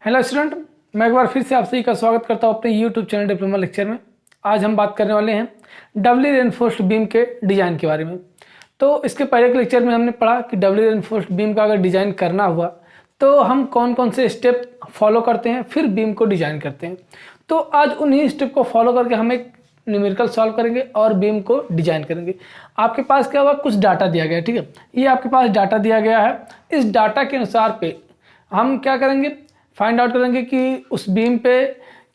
Hello student, मैं एक बार फिर से आप सभी का स्वागत करता हूँ अपने यूट्यूब चैनल डिप्लोमा लेक्चर में। आज हम बात करने वाले हैं डबली रेनफोर्स्ड बीम के डिज़ाइन के बारे में। तो इसके पहले के लेक्चर में हमने पढ़ा कि डबली रेनफोर्स्ड बीम का अगर डिज़ाइन करना हुआ तो हम कौन कौन से स्टेप फॉलो करते हैं, फिर बीम को डिज़ाइन करते हैं। तो आज उन्हीं स्टेप को फॉलो करके हम एक न्यूमेरिकल सॉल्व करेंगे और बीम को डिज़ाइन करेंगे। आपके पास क्या हुआ, कुछ डाटा दिया गया है, ठीक है। ये आपके पास डाटा दिया गया है। इस डाटा के अनुसार पे हम क्या करेंगे, फाइंड आउट करेंगे कि उस बीम पे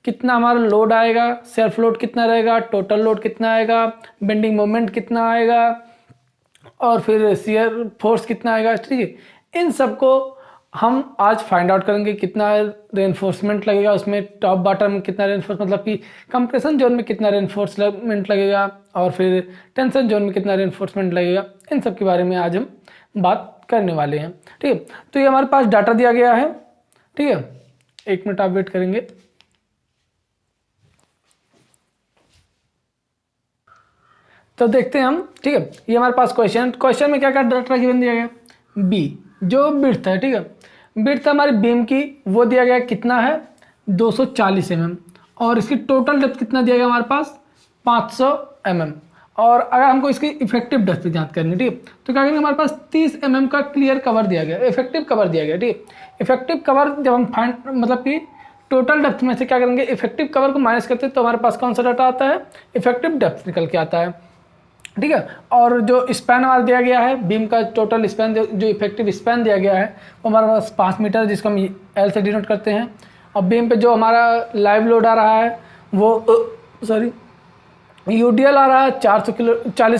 कितना हमारा लोड आएगा, सेल्फ लोड कितना रहेगा, टोटल लोड कितना आएगा, बेंडिंग मोमेंट कितना आएगा और फिर शियर फोर्स कितना आएगा, ठीक है। इन सब को हम आज फाइंड आउट करेंगे। कितना रेनफोर्समेंट लगेगा उसमें, टॉप बॉटम में कितना रेनफोर्स, मतलब कि कंप्रेशन जोन में कितना रेनफोर्समेंट लगेगा और फिर टेंशन जोन में कितना रेनफोर्समेंट लगेगा। इन सब के बारे में आज हम बात करने वाले हैं, ठीक है। तो ये हमारे पास डाटा दिया गया है, ठीक है। एक मिनट आप वेट करेंगे। तो देखते हैं हम, ठीक है। ये हमारे पास क्वेश्चन में क्या क्या डाटा गिवन दिया गया, बी जो विड्थ है, ठीक है। विड्थ हमारी बीम की वो दिया गया कितना है 240 mm और इसकी टोटल डेप्थ कितना दिया गया हमारे पास 500 mm। और अगर हमको इसकी इफेक्टिव डेप्थ की जांच करनी, ठीक है, तो क्या करेंगे, हमारे पास 30 mm का क्लियर कवर दिया गया, इफेक्टिव कवर दिया गया, ठीक है। इफेक्टिव कवर जब हम फाइंड मतलब कि टोटल डेप्थ में से क्या करेंगे, इफेक्टिव कवर को माइनस करते हैं तो हमारे पास कौन सा डाटा आता है, इफेक्टिव डेप्थ निकल के आता है, ठीक है। और जो स्पैन हमारा दिया गया है, बीम का टोटल स्पैन जो इफेक्टिव स्पैन दिया गया है वो हमारे पास 5 मीटर, जिसको हम एल से डिनोट करते हैं। और बीम पे जो हमारा लाइव लोड आ रहा है वो यूडीएल आ रहा है 40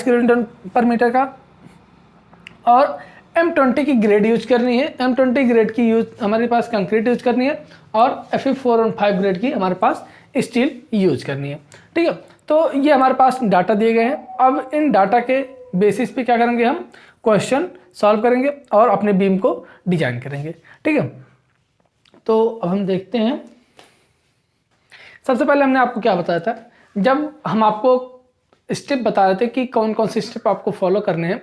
किलो न्यूटन पर मीटर का। और M20 की ग्रेड यूज करनी है, M20 ग्रेड की यूज हमारे पास कंक्रीट यूज करनी है और Fe415 ग्रेड की हमारे पास स्टील यूज करनी है, ठीक है। तो ये हमारे पास डाटा दिए गए हैं। अब इन डाटा के बेसिस पे क्या करेंगे, हम क्वेश्चन सॉल्व करेंगे और अपने बीम को डिजाइन करेंगे, ठीक है। तो अब हम देखते हैं। सबसे पहले हमने आपको क्या बताया था, जब हम आपको स्टेप बता रहे थे कि कौन कौन से स्टेप आपको फॉलो करने हैं,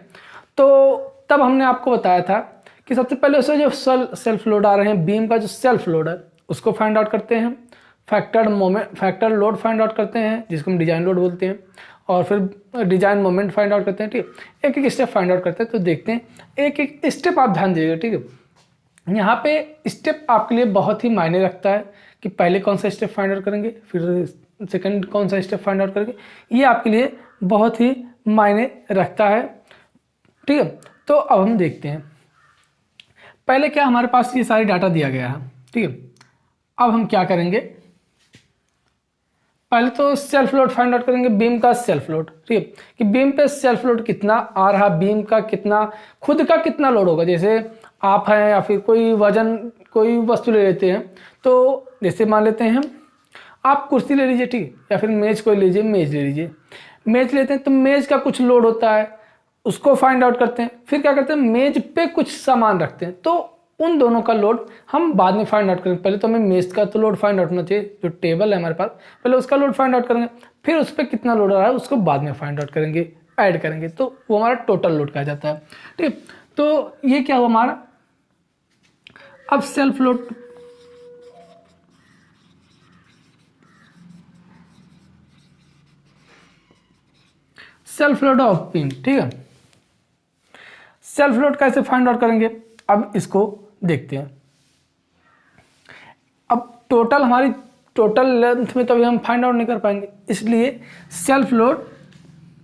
तो तब हमने आपको बताया था कि सबसे पहले उसमें जो सेल्फ लोड आ रहे हैं, बीम का जो सेल्फ लोड है उसको फाइंड आउट करते हैं। फैक्टर लोड फाइंड आउट करते हैं जिसको हम डिजाइन लोड बोलते हैं। और फिर डिजाइन मोमेंट फाइंड आउट करते हैं, ठीक है। एक एक स्टेप फाइंड आउट करते हैं। तो देखते हैं, एक एक स्टेप आप ध्यान दीजिएगा, ठीक है। यहाँ पे स्टेप आपके लिए बहुत ही मायने रखता है कि पहले कौन सा स्टेप फाइंड आउट करेंगे, फिर सेकंड कौन सा स्टेप फाइंड आउट करेंगे। ये आपके लिए बहुत ही मायने रखता है, ठीक है। तो अब हम देखते हैं, पहले क्या हमारे पास ये सारी डाटा दिया गया है, ठीक है। अब हम क्या करेंगे, पहले तो सेल्फ लोड फाइंड आउट करेंगे, बीम का सेल्फ लोड, ठीक है, कि बीम पे सेल्फ लोड कितना आ रहा, बीम का कितना खुद का कितना लोड होगा। जैसे आप हैं या फिर कोई वजन कोई वस्तु ले लेते हैं, तो जैसे मान लेते हैं आप कुर्सी ले लीजिए, ठीक है, या फिर मेज कोई लीजिए, मेज ले लीजिए, मेज लेते हैं तो मेज का कुछ लोड होता है, उसको फाइंड आउट करते हैं। फिर क्या करते हैं, मेज पे कुछ सामान रखते हैं, तो उन दोनों का लोड हम बाद में फाइंड आउट करेंगे। पहले तो हमें मेज का तो लोड फाइंड आउट होना चाहिए, जो टेबल है हमारे पास, पहले उसका लोड फाइंड आउट करेंगे, फिर उस पर कितना लोड आ रहा है उसको बाद में फाइंड आउट करेंगे, ऐड करेंगे, तो वो हमारा टोटल लोड कहा जाता है, ठीक है। तो ये क्या हुआ हमारा, अब सेल्फ लोड ऑफ बीम, ठीक है। सेल्फ लोड कैसे फाइंड आउट करेंगे, अब इसको देखते हैं। अब हमारी टोटल लेंथ में तो अभी हम फाइंड आउट नहीं कर पाएंगे, इसलिए सेल्फ लोड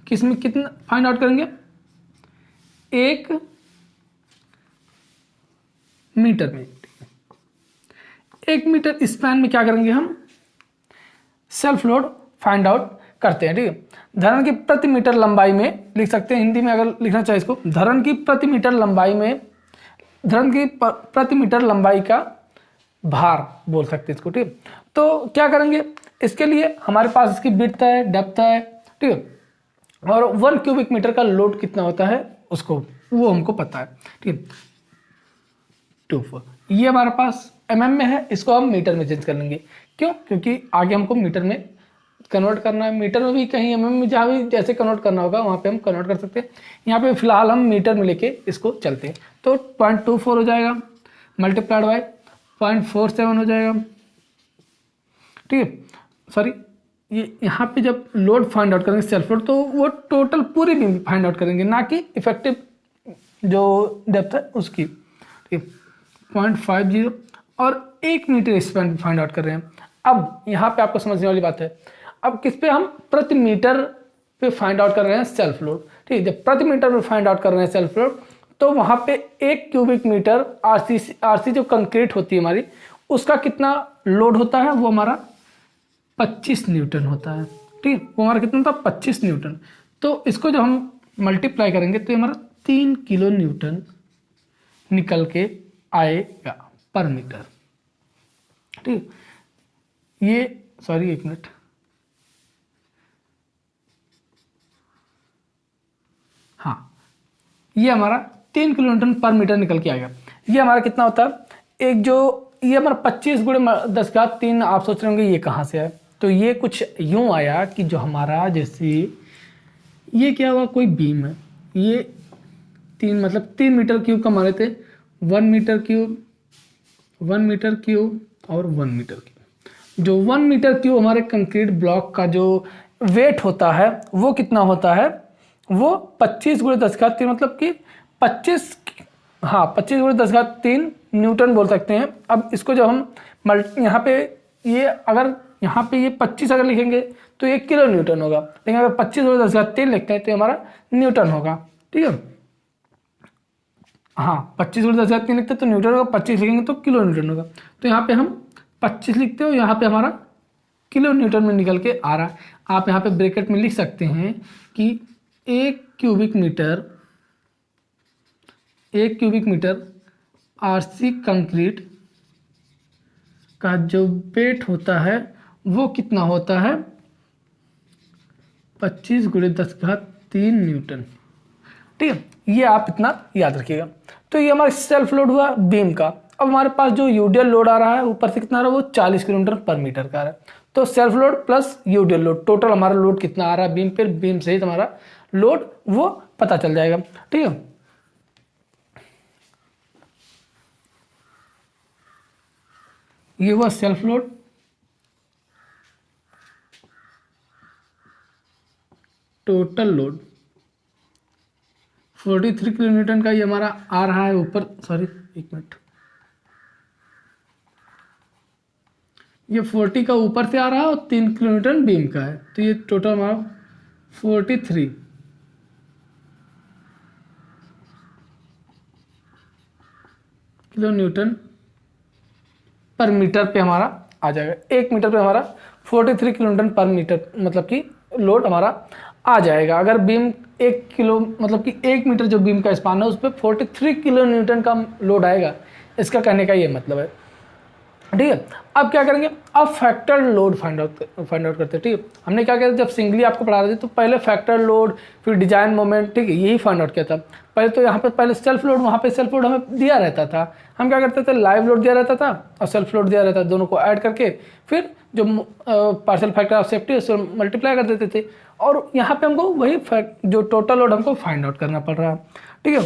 किसमें कितना फाइंड आउट करेंगे, 1 मीटर में। 1 मीटर स्पैन में क्या करेंगे, हम सेल्फ लोड फाइंड आउट करते हैं, ठीक है। धरन की प्रति मीटर लंबाई में लिख सकते हैं, हिंदी में अगर लिखना चाहे इसको, धरन की प्रति मीटर लंबाई का भार बोल सकते हैं इसको, ठीक। तो क्या करेंगे, इसके लिए हमारे पास इसकी विड्थ है, डेप्थ है, ठीक है, और 1 क्यूबिक मीटर का लोड कितना होता है उसको वो हमको पता है, ठीक है। 24 ये हमारे पास mm में है, इसको हम मीटर में चेंज कर लेंगे। क्यों, क्योंकि आगे हमको मीटर में कन्वर्ट करना है। मीटर में भी कहीं mm में जहाँ भी जैसे कन्वर्ट करना होगा वहाँ पे हम कन्वर्ट कर सकते हैं। यहाँ पे फिलहाल हम मीटर में लेके इसको चलते हैं। तो 0.24 हो जाएगा मल्टीप्लाइड बाय 0.47 हो जाएगा। ठीक है, सॉरी, ये यहाँ पे जब लोड फाइंड आउट करेंगे सेल्फ लोड, तो वो टोटल पूरी बीम फाइंड आउट करेंगे, ना कि इफेक्टिव जो डेप्थ है उसकी। ठीक है, 0.50 और 1 मीटर स्पैन फाइंड आउट कर रहे हैं। अब यहाँ पे आपको समझने वाली बात है, अब किस पे हम प्रति मीटर पे फाइंड आउट कर रहे हैं सेल्फ लोड। ठीक है, जब प्रति मीटर पे फाइंड आउट कर रहे हैं सेल्फ लोड, तो वहाँ पे 1 क्यूबिक मीटर आरसी जो कंक्रीट होती है हमारी, उसका कितना लोड होता है, वो हमारा 25 न्यूटन होता है। ठीक है, वो हमारा कितना होता है, 25 न्यूटन। तो इसको जब हम मल्टीप्लाई करेंगे तो हमारा 3 किलो न्यूटन निकल के आएगा पर मीटर। ठीक, ये सॉरी 1 मिनट, हाँ, ये हमारा 3 किलो न्यूटन पर मीटर निकल के आएगा। ये हमारा कितना होता है, एक जो ये हमारा 25 गुणे 10⁻³ आप सोच रहे होंगे ये कहाँ से है, तो ये कुछ यूं आया कि जो हमारा जैसे ये क्या हुआ, कोई बीम है, ये 3 मीटर क्यूब का माने थे, 1 मीटर क्यूब, 1 मीटर क्यूब और 1 मीटर क्यूब। जो 1 मीटर क्यूब हमारे कंक्रीट ब्लॉक का जो वेट होता है वो कितना होता है, वो 25 गुणे 10⁻³ मतलब कि 25 गुणे 10⁻³ न्यूटन बोल सकते हैं। अब इसको जब हम यहाँ पे ये अगर यहाँ पे ये 25 अगर लिखेंगे तो ये किलो न्यूटन होगा, लेकिन अगर 25 गुणे 10⁻³ लिखते हैं तो हमारा न्यूटन होगा। ठीक है, हाँ, 25 गुणे 10⁻³ लिखते हैं तो न्यूटन होगा, 25 लिखेंगे तो किलो न्यूटन होगा। तो यहाँ पे हम 25 लिखते हो, यहाँ पे हमारा किलो न्यूटन में निकल के आ रहा है। आप यहाँ पे ब्रैकेट में लिख सकते हैं कि 1 क्यूबिक मीटर आरसी कंक्रीट का जो वेट होता है वो कितना होता है, 25 गुणे 10⁻³ न्यूटन। ठीक है, ये आप इतना याद रखिएगा। तो ये हमारा सेल्फ लोड हुआ बीम का। अब हमारे पास जो यूडीएल लोड आ रहा है ऊपर से कितना आ रहा है, वो 40 किलोमीटर पर मीटर का आ रहा है। तो self load plus UDL load, total हमारा लोड कितना आ रहा है बीम पे, बीम सहित हमारा लोड वो पता चल जाएगा। ठीक है, ये हुआ self load. Total load 43 kilo Newton का ये हमारा आ रहा है ऊपर, सॉरी 1 मिनट, ये 40 का ऊपर से आ रहा है और 3 किलो न्यूटन बीम का है, तो ये टोटल हमारा 43 किलो न्यूटन पर मीटर पे हमारा आ जाएगा। 1 मीटर पे हमारा 43 किलो न्यूटन पर मीटर मतलब कि लोड हमारा आ जाएगा। अगर बीम 1 किलो मतलब कि 1 मीटर जो बीम का स्पान है उस पर 43 किलो न्यूटन का लोड आएगा, इसका कहने का ये मतलब है। ठीक है, अब क्या करेंगे, अब फैक्टर लोड फाइंड आउट करते हैं। ठीक है, हमने क्या किया, जब सिंगली आपको पढ़ा रहे थे तो पहले फैक्टर लोड, फिर डिजाइन मोमेंट, ठीक है, यही फाइंड आउट किया था। पहले तो यहाँ पे पहले सेल्फ लोड, वहाँ पे सेल्फ लोड हमें दिया रहता था, हम क्या करते थे, लाइव लोड दिया रहता था और सेल्फ लोड दिया रहता था, दोनों को ऐड करके फिर जो पार्शियल फैक्टर ऑफ सेफ्टी उससे मल्टीप्लाई कर देते थे। और यहाँ पे हमको वही जो टोटल लोड हमको फाइंड आउट करना पड़ रहा है। ठीक है,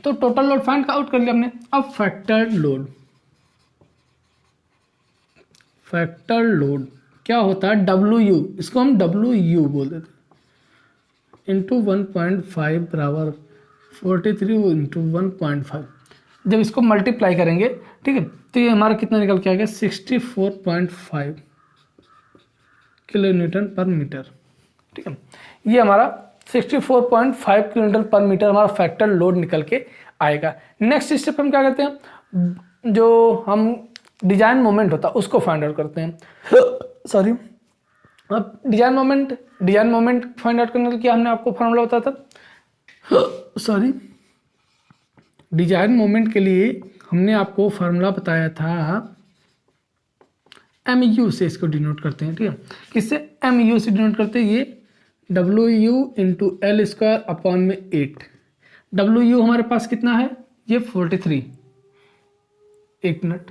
तो टोटल लोड फाइंड आउट कर लिया हमने। अब फैक्टर लोड क्या होता है, WU, इसको हम WU बोल देते हैं, इंटू 1.5 बराबर 43 इंटू 1.5। जब इसको मल्टीप्लाई करेंगे, ठीक है, तो ये हमारा कितना निकल के आएगा, 64.5 किलो न्यूटन पर मीटर। ठीक है, ये हमारा 64.5 किलो न्यूटन पर मीटर हमारा फैक्टर लोड निकल के आएगा। नेक्स्ट स्टेप हम क्या करते हैं, जो हम डिजाइन मोमेंट होता है उसको फाइंड आउट करते हैं। सॉरी, अब डिजाइन मोमेंट फाइंड आउट करने के लिए क्या हमने आपको फार्मूला बताया था, सॉरी, डिजाइन मोमेंट के लिए हमने आपको फार्मूला बताया था, MU से इसको डिनोट करते हैं। ठीक है, किससे, MU से डिनोट करते हैं, ये WU इंटू L² अपॉन में 8। WU हमारे पास कितना है, ये 43, 1 मिनट,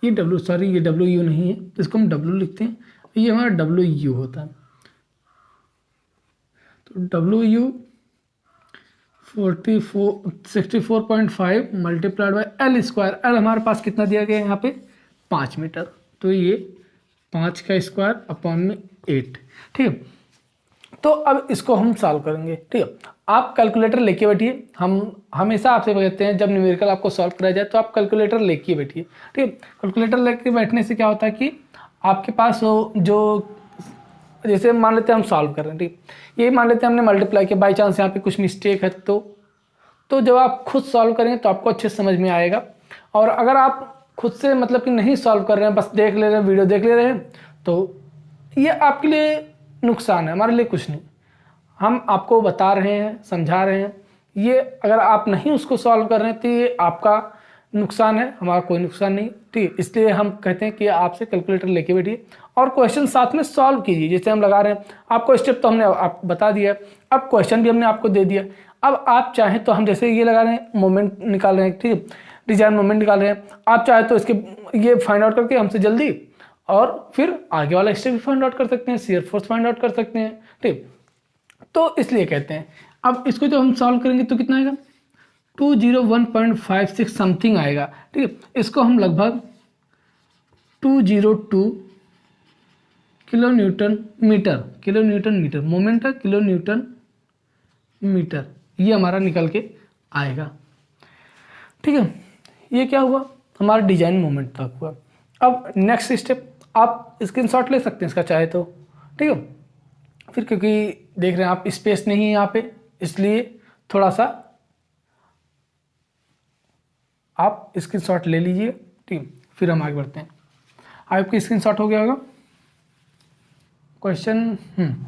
ये ये WU नहीं है, इसको हम W लिखते हैं, ये हमारा WU होता है। तो WU 64.5 multiplied by L square. L हमारे पास कितना दिया गया है यहाँ पे 5 मीटर, तो ये 5 का स्क्वायर अपॉन में 8। ठीक है, तो अब इसको हम सॉल्व करेंगे। ठीक है, आप कैलकुलेटर लेके बैठिए। हम हमेशा आपसे कहते हैं जब न्यूमेरिकल आपको सॉल्व कराया जाए तो आप कैलकुलेटर लेके बैठिए। ठीक है, कैलकुलेटर लेके बैठने से क्या होता है कि आपके पास जो जैसे मान लेते हैं हम सॉल्व कर रहे हैं, ठीक, ये मान लेते हैं हमने मल्टीप्लाई किया, बाई चांस यहाँ पे कुछ मिस्टेक है तो जब आप खुद सॉल्व करेंगे तो आपको अच्छे से समझ में आएगा। और अगर आप खुद से मतलब कि नहीं सॉल्व कर रहे हैं, बस देख ले रहे हैं, वीडियो देख ले रहे हैं, तो ये आपके लिए नुकसान है, हमारे लिए कुछ नहीं। हम आपको बता रहे हैं, समझा रहे हैं, ये अगर आप नहीं उसको सॉल्व कर रहे हैं तो ये आपका नुकसान है, हमारा कोई नुकसान नहीं। ठीक है, इसलिए हम कहते हैं कि आपसे कैलकुलेटर लेके बैठिए और क्वेश्चन साथ में सॉल्व कीजिए। जैसे हम लगा रहे हैं, आपको स्टेप तो हमने आप बता दिया, अब क्वेश्चन भी हमने आपको दे दिया। अब आप चाहें तो हम जैसे ये लगा रहे हैं, मोमेंट निकाल रहे हैं, ठीक है, डिजाइन मोमेंट निकाल रहे हैं, आप चाहे तो इसके ये फाइंड आउट करके हमसे जल्दी और फिर आगे वाला स्टेप भी फाइंड आउट कर सकते हैं, शियर फोर्स फाइंड आउट कर सकते हैं। ठीक, तो इसलिए कहते हैं अब इसको जब हम सॉल्व करेंगे तो कितना आएगा 201.56 समथिंग आएगा। ठीक है, इसको हम लगभग 202 किलो न्यूटन मीटर मोमेंट है, किलो न्यूटन मीटर, ये हमारा निकल के आएगा। ठीक है, ये क्या हुआ, हमारा डिजाइन मोमेंट तक हुआ। अब नेक्स्ट स्टेप आप स्क्रीनशॉट ले सकते हैं इसका चाहे तो। ठीक है, फिर क्योंकि देख रहे हैं आप स्पेस नहीं है यहाँ पे, इसलिए थोड़ा सा आप स्क्रीनशॉट ले लीजिए। ठीक, फिर हम आगे बढ़ते हैं। आपकी स्क्रीनशॉट हो गया होगा क्वेश्चन।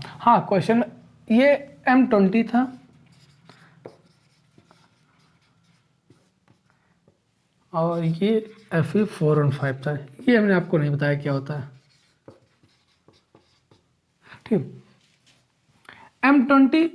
हाँ, क्वेश्चन ये M20 था और ये FE 415 था। ये हमने आपको नहीं बताया क्या होता है। ठीक, M20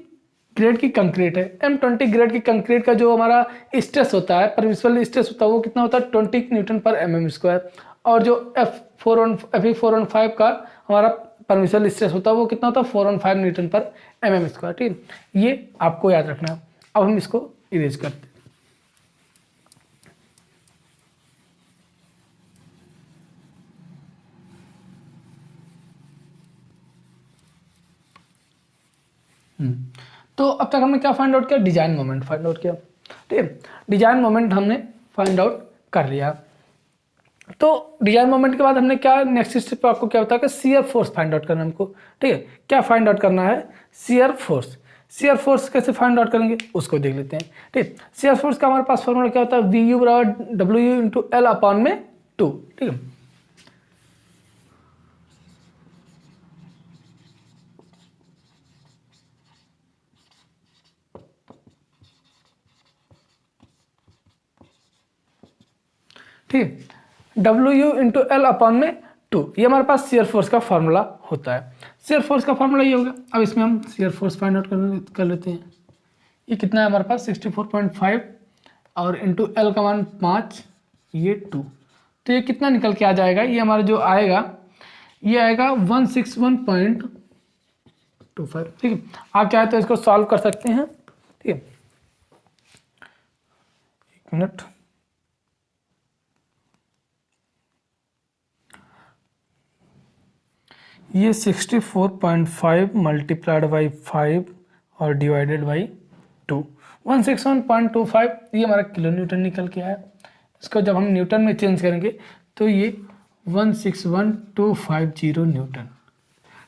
ग्रेड की कंक्रीट है। M20 ग्रेड की कंक्रीट का जो हमारा स्ट्रेस होता है, परमिसिबल स्ट्रेस होता है, वो कितना होता है 20 न्यूटन पर mm स्क्वायर। और जो FE 415 का हमारा परमिसिबल स्ट्रेस होता है वो कितना होता है 415 न्यूटन पर mm स्क्वायर। ठीक, ये आपको याद रखना है। अब हम इसको इरेज करते हैं। तो अब तक हमने क्या फाइंड आउट किया, डिजाइन मोमेंट फाइंड आउट किया। ठीक है, डिजाइन मोमेंट हमने फाइंड आउट कर लिया। तो डिजाइन मोमेंट के बाद हमने क्या नेक्स्ट स्टेप पे आपको क्या होता है कि शियर फोर्स फाइंड आउट करना हमको। ठीक है, क्या फाइंड आउट करना है, शियर फोर्स। शियर फोर्स कैसे फाइंड आउट करेंगे उसको देख लेते हैं। ठीक, शियर फोर्स का हमारे पास फॉर्मूला क्या होता है, VU बराबर WU इंटू L अपॉन में 2। ठीक है, ठीक, WU इंटू L अपॉन में 2, ये हमारे पास शियर फोर्स का फॉर्मूला होता है। शियर फोर्स का फॉर्मूला ये होगा। अब इसमें हम शियर फोर्स फाइंड आउट कर लेते हैं। ये कितना है हमारे पास 64.5 और इंटू L का मान 5, ये 2, तो ये कितना निकल के आ जाएगा, ये हमारा जो आएगा ये आएगा 161.25। ठीक है, आप चाहे तो इसको सॉल्व कर सकते हैं। ठीक है, एक मिनट, ये 64.5 मल्टीप्लाइड बाई 5 और डिवाइडेड बाई 2, 161.25, ये हमारा किलो न्यूटन निकल के आया। इसको जब हम न्यूटन में चेंज करेंगे तो ये 161.250 न्यूटन।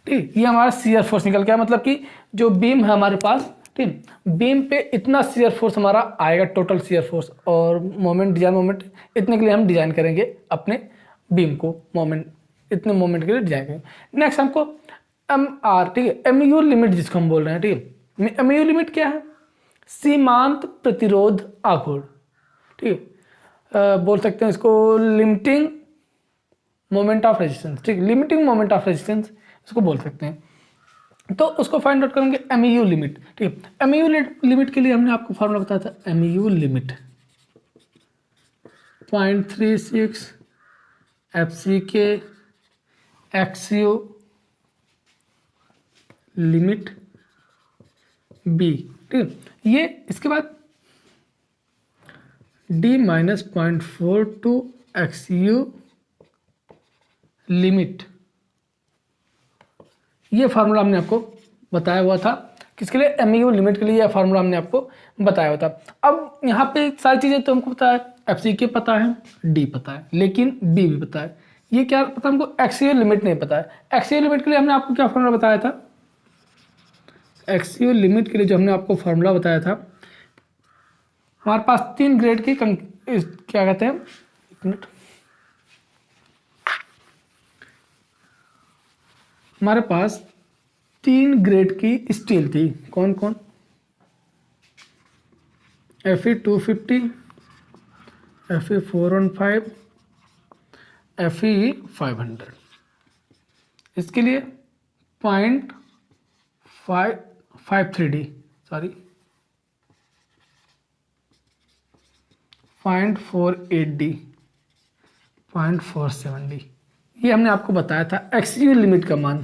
ठीक, ये हमारा शियर फोर्स निकल के आया, मतलब कि जो बीम है हमारे पास, ठीक, बीम पे इतना शियर फोर्स हमारा आएगा, टोटल शियर फोर्स और मोमेंट, डिजाइन मोमेंट, इतने के लिए हम डिजाइन करेंगे अपने बीम को, मोमेंट, इतने मोमेंट के लिए डिजाइन करेंगे। नेक्स्ट हमको MR, ठीक है, MU लिमिट जिसको हम बोल रहे हैं। ठीक है, MU लिमिट क्या है, सीमांत प्रतिरोध आघूर्ण। ठीक है, बोल सकते हैं इसको लिमिटिंग मोमेंट ऑफ रेजिस्टेंस। ठीक, लिमिटिंग मोमेंट ऑफ रेजिस्टेंस इसको बोल सकते हैं। तो उसको फाइंड आउट करेंगे MU लिमिट। ठीक, MU लिमिट के लिए हमने आपको फॉर्मूला बताया था, MU limit 0.36 FCK XU limit B ठीक है। ये इसके बाद d माइनस 0.42 XU लिमिट, ये फार्मूला हमने आपको बताया हुआ था। किसके लिए? MU लिमिट के लिए यह फार्मूला हमने आपको बताया हुआ था। अब यहाँ पे सारी चीज़ें तो हमको पता है, FCK पता है, D पता है, लेकिन B भी पता है। ये क्या पता हमको? XU लिमिट नहीं पता है। XU लिमिट के लिए हमने आपको क्या फार्मूला बताया था? XU लिमिट के लिए जो हमने आपको फार्मूला बताया था, हमारे पास 3 ग्रेड की क्या कहते हैं, एक मिनट, हमारे पास 3 ग्रेड की स्टील थी। कौन कौन? Fe 250, Fe 415, Fe 500। इसके लिए 0.553D, सॉरी 0.48D, 0.47D, ये हमने आपको बताया था XU लिमिट का मान।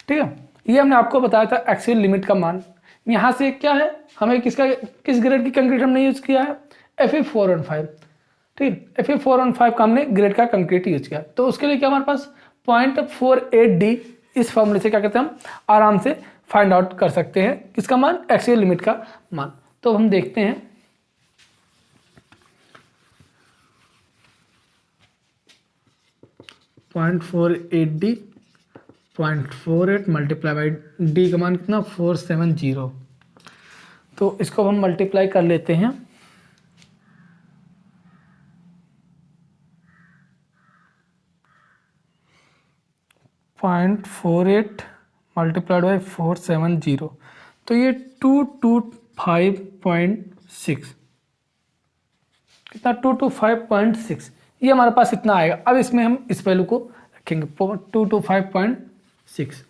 ठीक है, ये हमने आपको बताया था XU लिमिट का मान। यहाँ से क्या है, हमें किस ग्रेड की कंक्रीट हमने यूज किया है? Fe 415। ठीक, Fe 415 का हमने ग्रेड का कंक्रीट यूज किया, तो उसके लिए क्या हमारे पास 0.48D, इस फॉर्मूले से क्या कहते हैं हम आराम से फाइंड आउट कर सकते हैं किसका मान? XU लिमिट का मान। तो हम देखते हैं, .48D, 0.48 मल्टीप्लाई बाई D का मान कितना? 470। तो इसको हम मल्टीप्लाई कर लेते हैं। .48 मल्टीप्लाइड बाई 470, तो ये 225.6, कितना? 225.6, ये हमारे पास इतना आएगा। अब इसमें हम इस वैल्यू को रखेंगे 225.6।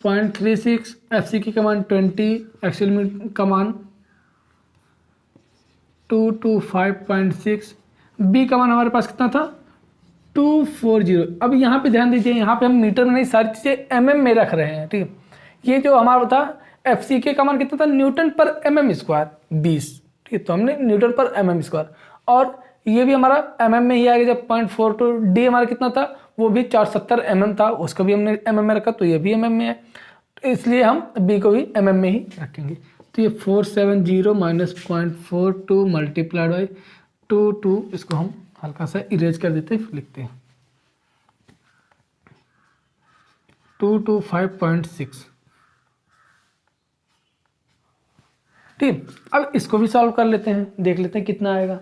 0.36 FCK का मान 20, XU लिमिट का मान 225.6, B का मान हमारे पास कितना था? 240। अब यहाँ पे ध्यान दीजिए, यहाँ पे हम मीटर में नहीं, सारी चीज़ें mm में रख रहे हैं। ठीक है, ये जो हमारा था FCK का मान कितना था? न्यूटन पर mm स्क्वायर 20। ठीक है, तो हमने न्यूटन पर mm स्क्वायर, और ये भी हमारा mm में ही आएगा। जब 0.42 D हमारा कितना था? वो भी 470 mm था, उसको भी हमने mm में रखा, तो ये भी mm में है, तो इसलिए हम B को भी mm में ही रखेंगे। तो ये 470 माइनस 0.42 मल्टीप्लाइड बाई 22, इसको हम हल्का सा इरेज कर देते हैं, फिर लिखते हैं 225.6। ठीक, अब इसको भी सॉल्व कर लेते हैं, देख लेते हैं कितना आएगा।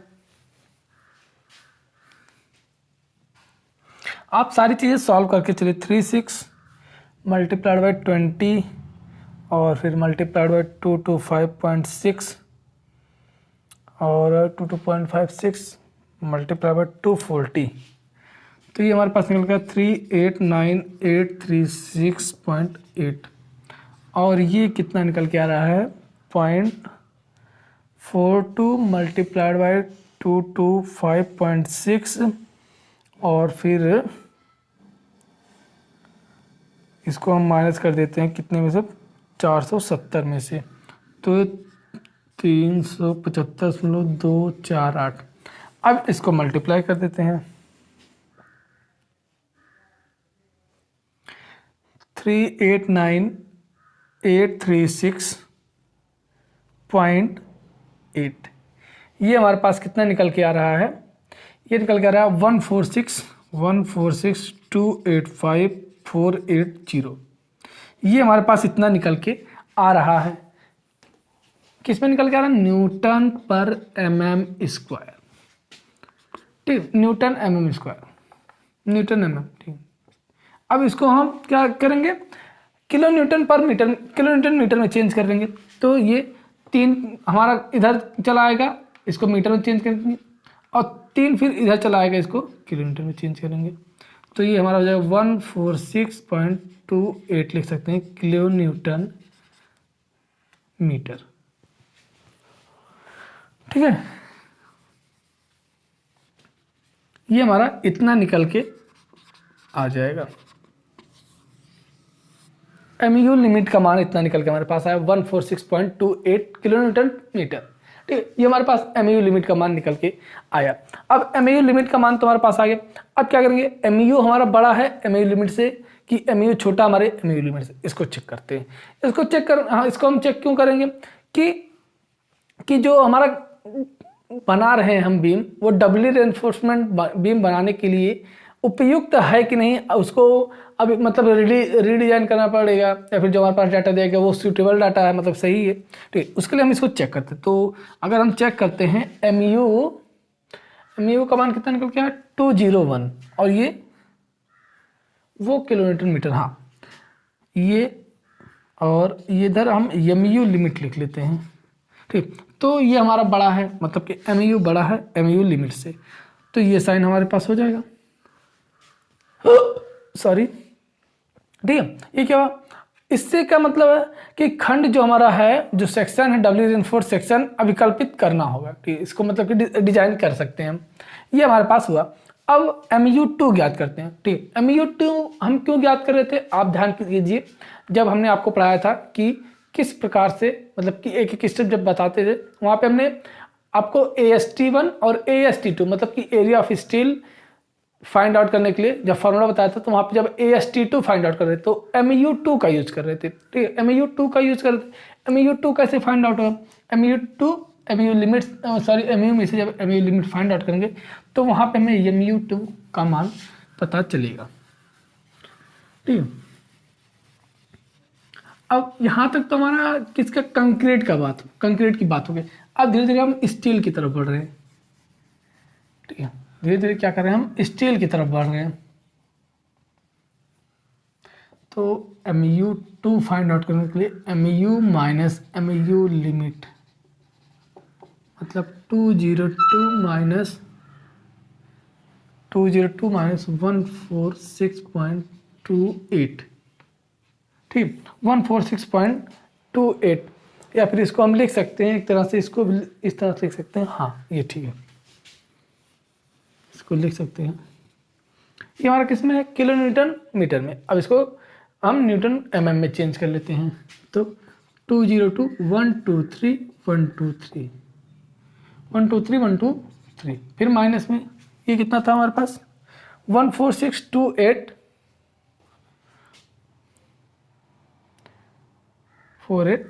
आप सारी चीज़ें सॉल्व करके चलिए। 36 मल्टीप्लाइड बाई 20 और फिर मल्टीप्लाइड बाई 225.6 और 22.56 मल्टीप्लाई बाई 240, तो ये हमारे पास निकल गया 389,836.8, और ये कितना निकल के आ रहा है? 0.42 मल्टीप्लाइड बाई 225.6, और फिर इसको हम माइनस कर देते हैं कितने में से? 470 में से, तो 375.248। अब इसको मल्टीप्लाई कर देते हैं, 389,836.8, ये हमारे पास कितना निकल के आ रहा है? ये निकल के आ रहा है 146,285,480। ये हमारे पास इतना निकल के आ रहा है। किस में निकल के आ रहा है? न्यूटन पर mm स्क्वायर। ठीक, Newton mm square, Newton mm। ठीक, अब इसको हम क्या करेंगे? किलो न्यूटन पर मीटर, किलो न्यूटन मीटर में चेंज कर देंगे, तो ये 3 हमारा इधर चला आएगा, इसको मीटर में चेंज करेंगे, और 3 फिर इधर चला आएगा, इसको किलो न्यूटन में चेंज करेंगे, तो ये हमारा हो जाएगा 146.28 लिख सकते हैं किलो न्यूटन मीटर। ठीक है, ये हमारा इतना निकल के आ जाएगा। एमयू लिमिट का मान इतना निकल के हमारे पास आया 146.28 किलो न्यूटन मीटर। ठीक है, ये हमारे पास एमयू लिमिट का मान निकल के आया। अब एमयू लिमिट का मान तुम्हारे पास आ गया। अब क्या करेंगे, एमयू हमारा बड़ा है एमयू लिमिट से कि एमयू छोटा हमारे एमयू लिमिट से, इसको चेक करते हैं। इसको चेक कर हाँ इसको हम चेक क्यों करेंगे कि जो हमारा बना रहे हैं हम बीम, वो डबली रेनफोर्समेंट बीम बनाने के लिए उपयुक्त है कि नहीं, उसको अभी मतलब रीडिजाइन करना पड़ेगा, या फिर जो हमारे पास डाटा दिया गया वो सूटेबल डाटा है, मतलब सही है। ठीक, उसके लिए हम इसको चेक करते हैं। तो अगर हम चेक करते हैं एमयू का मान कितना निकल के आया 201, और ये वो किलोमीटर मीटर, हाँ ये, और ये इधर हम एमयू लिमिट लिख लेते हैं। ठीक, तो ये हमारा बड़ा है, मतलब कि एमयू बड़ा है एमयू लिमिट से, तो ये साइन हमारे पास हो जाएगा। सॉरी, ठीक है, ये क्या हुआ, इससे क्या मतलब है कि खंड जो हमारा है, जो सेक्शन है डबली रेनफोर्स सेक्शन, अभिकल्पित करना होगा। ठीक, इसको मतलब कि डिजाइन कर सकते हैं हम, ये हमारे पास हुआ। अब MU2 ज्ञात करते हैं। ठीक, MU2 हम क्यों ज्ञात कर रहे थे, आप ध्यान कीजिए, जब हमने आपको पढ़ाया था कि किस प्रकार से, मतलब कि एक एक स्टेप जब बताते थे, वहाँ पे हमने आपको AST1 और AST2 मतलब कि area of steel find out करने के लिए जब फॉर्मूला बताया था, तो वहाँ पे जब AST2 फाइंड आउट कर रहे थे तो MU2 का यूज कर रहे थे। ठीक है, MU2 का यूज कर रहे थे। MU2 कैसे फाइंड आउट होगा, MU लिमिट सॉरी MU में से जब MU लिमिट फाइंड आउट करेंगे तो वहाँ पे हमें MU2 का मान पता चलेगा। ठीक है, अब यहाँ तक तो हमारा किसका, कंक्रीट की बात हो गई। अब धीरे धीरे हम स्टील की तरफ बढ़ रहे हैं। ठीक है, धीरे धीरे क्या कर रहे हैं, हम स्टील की तरफ बढ़ रहे हैं। तो MU2 फाइंड आउट करने के लिए MU माइनस MU लिमिट, मतलब 202 माइनस 146.28। ठीक, 146.28, या फिर इसको हम लिख सकते हैं एक तरह से, इसको इस तरह से लिख सकते हैं, हाँ ये ठीक है, इसको लिख सकते हैं। ये हमारा किस में है, किलो न्यूटन मीटर में। अब इसको हम न्यूटन mm में चेंज कर लेते हैं। तो 202 123 123 123 123, फिर माइनस में ये कितना था हमारे पास 14628 48,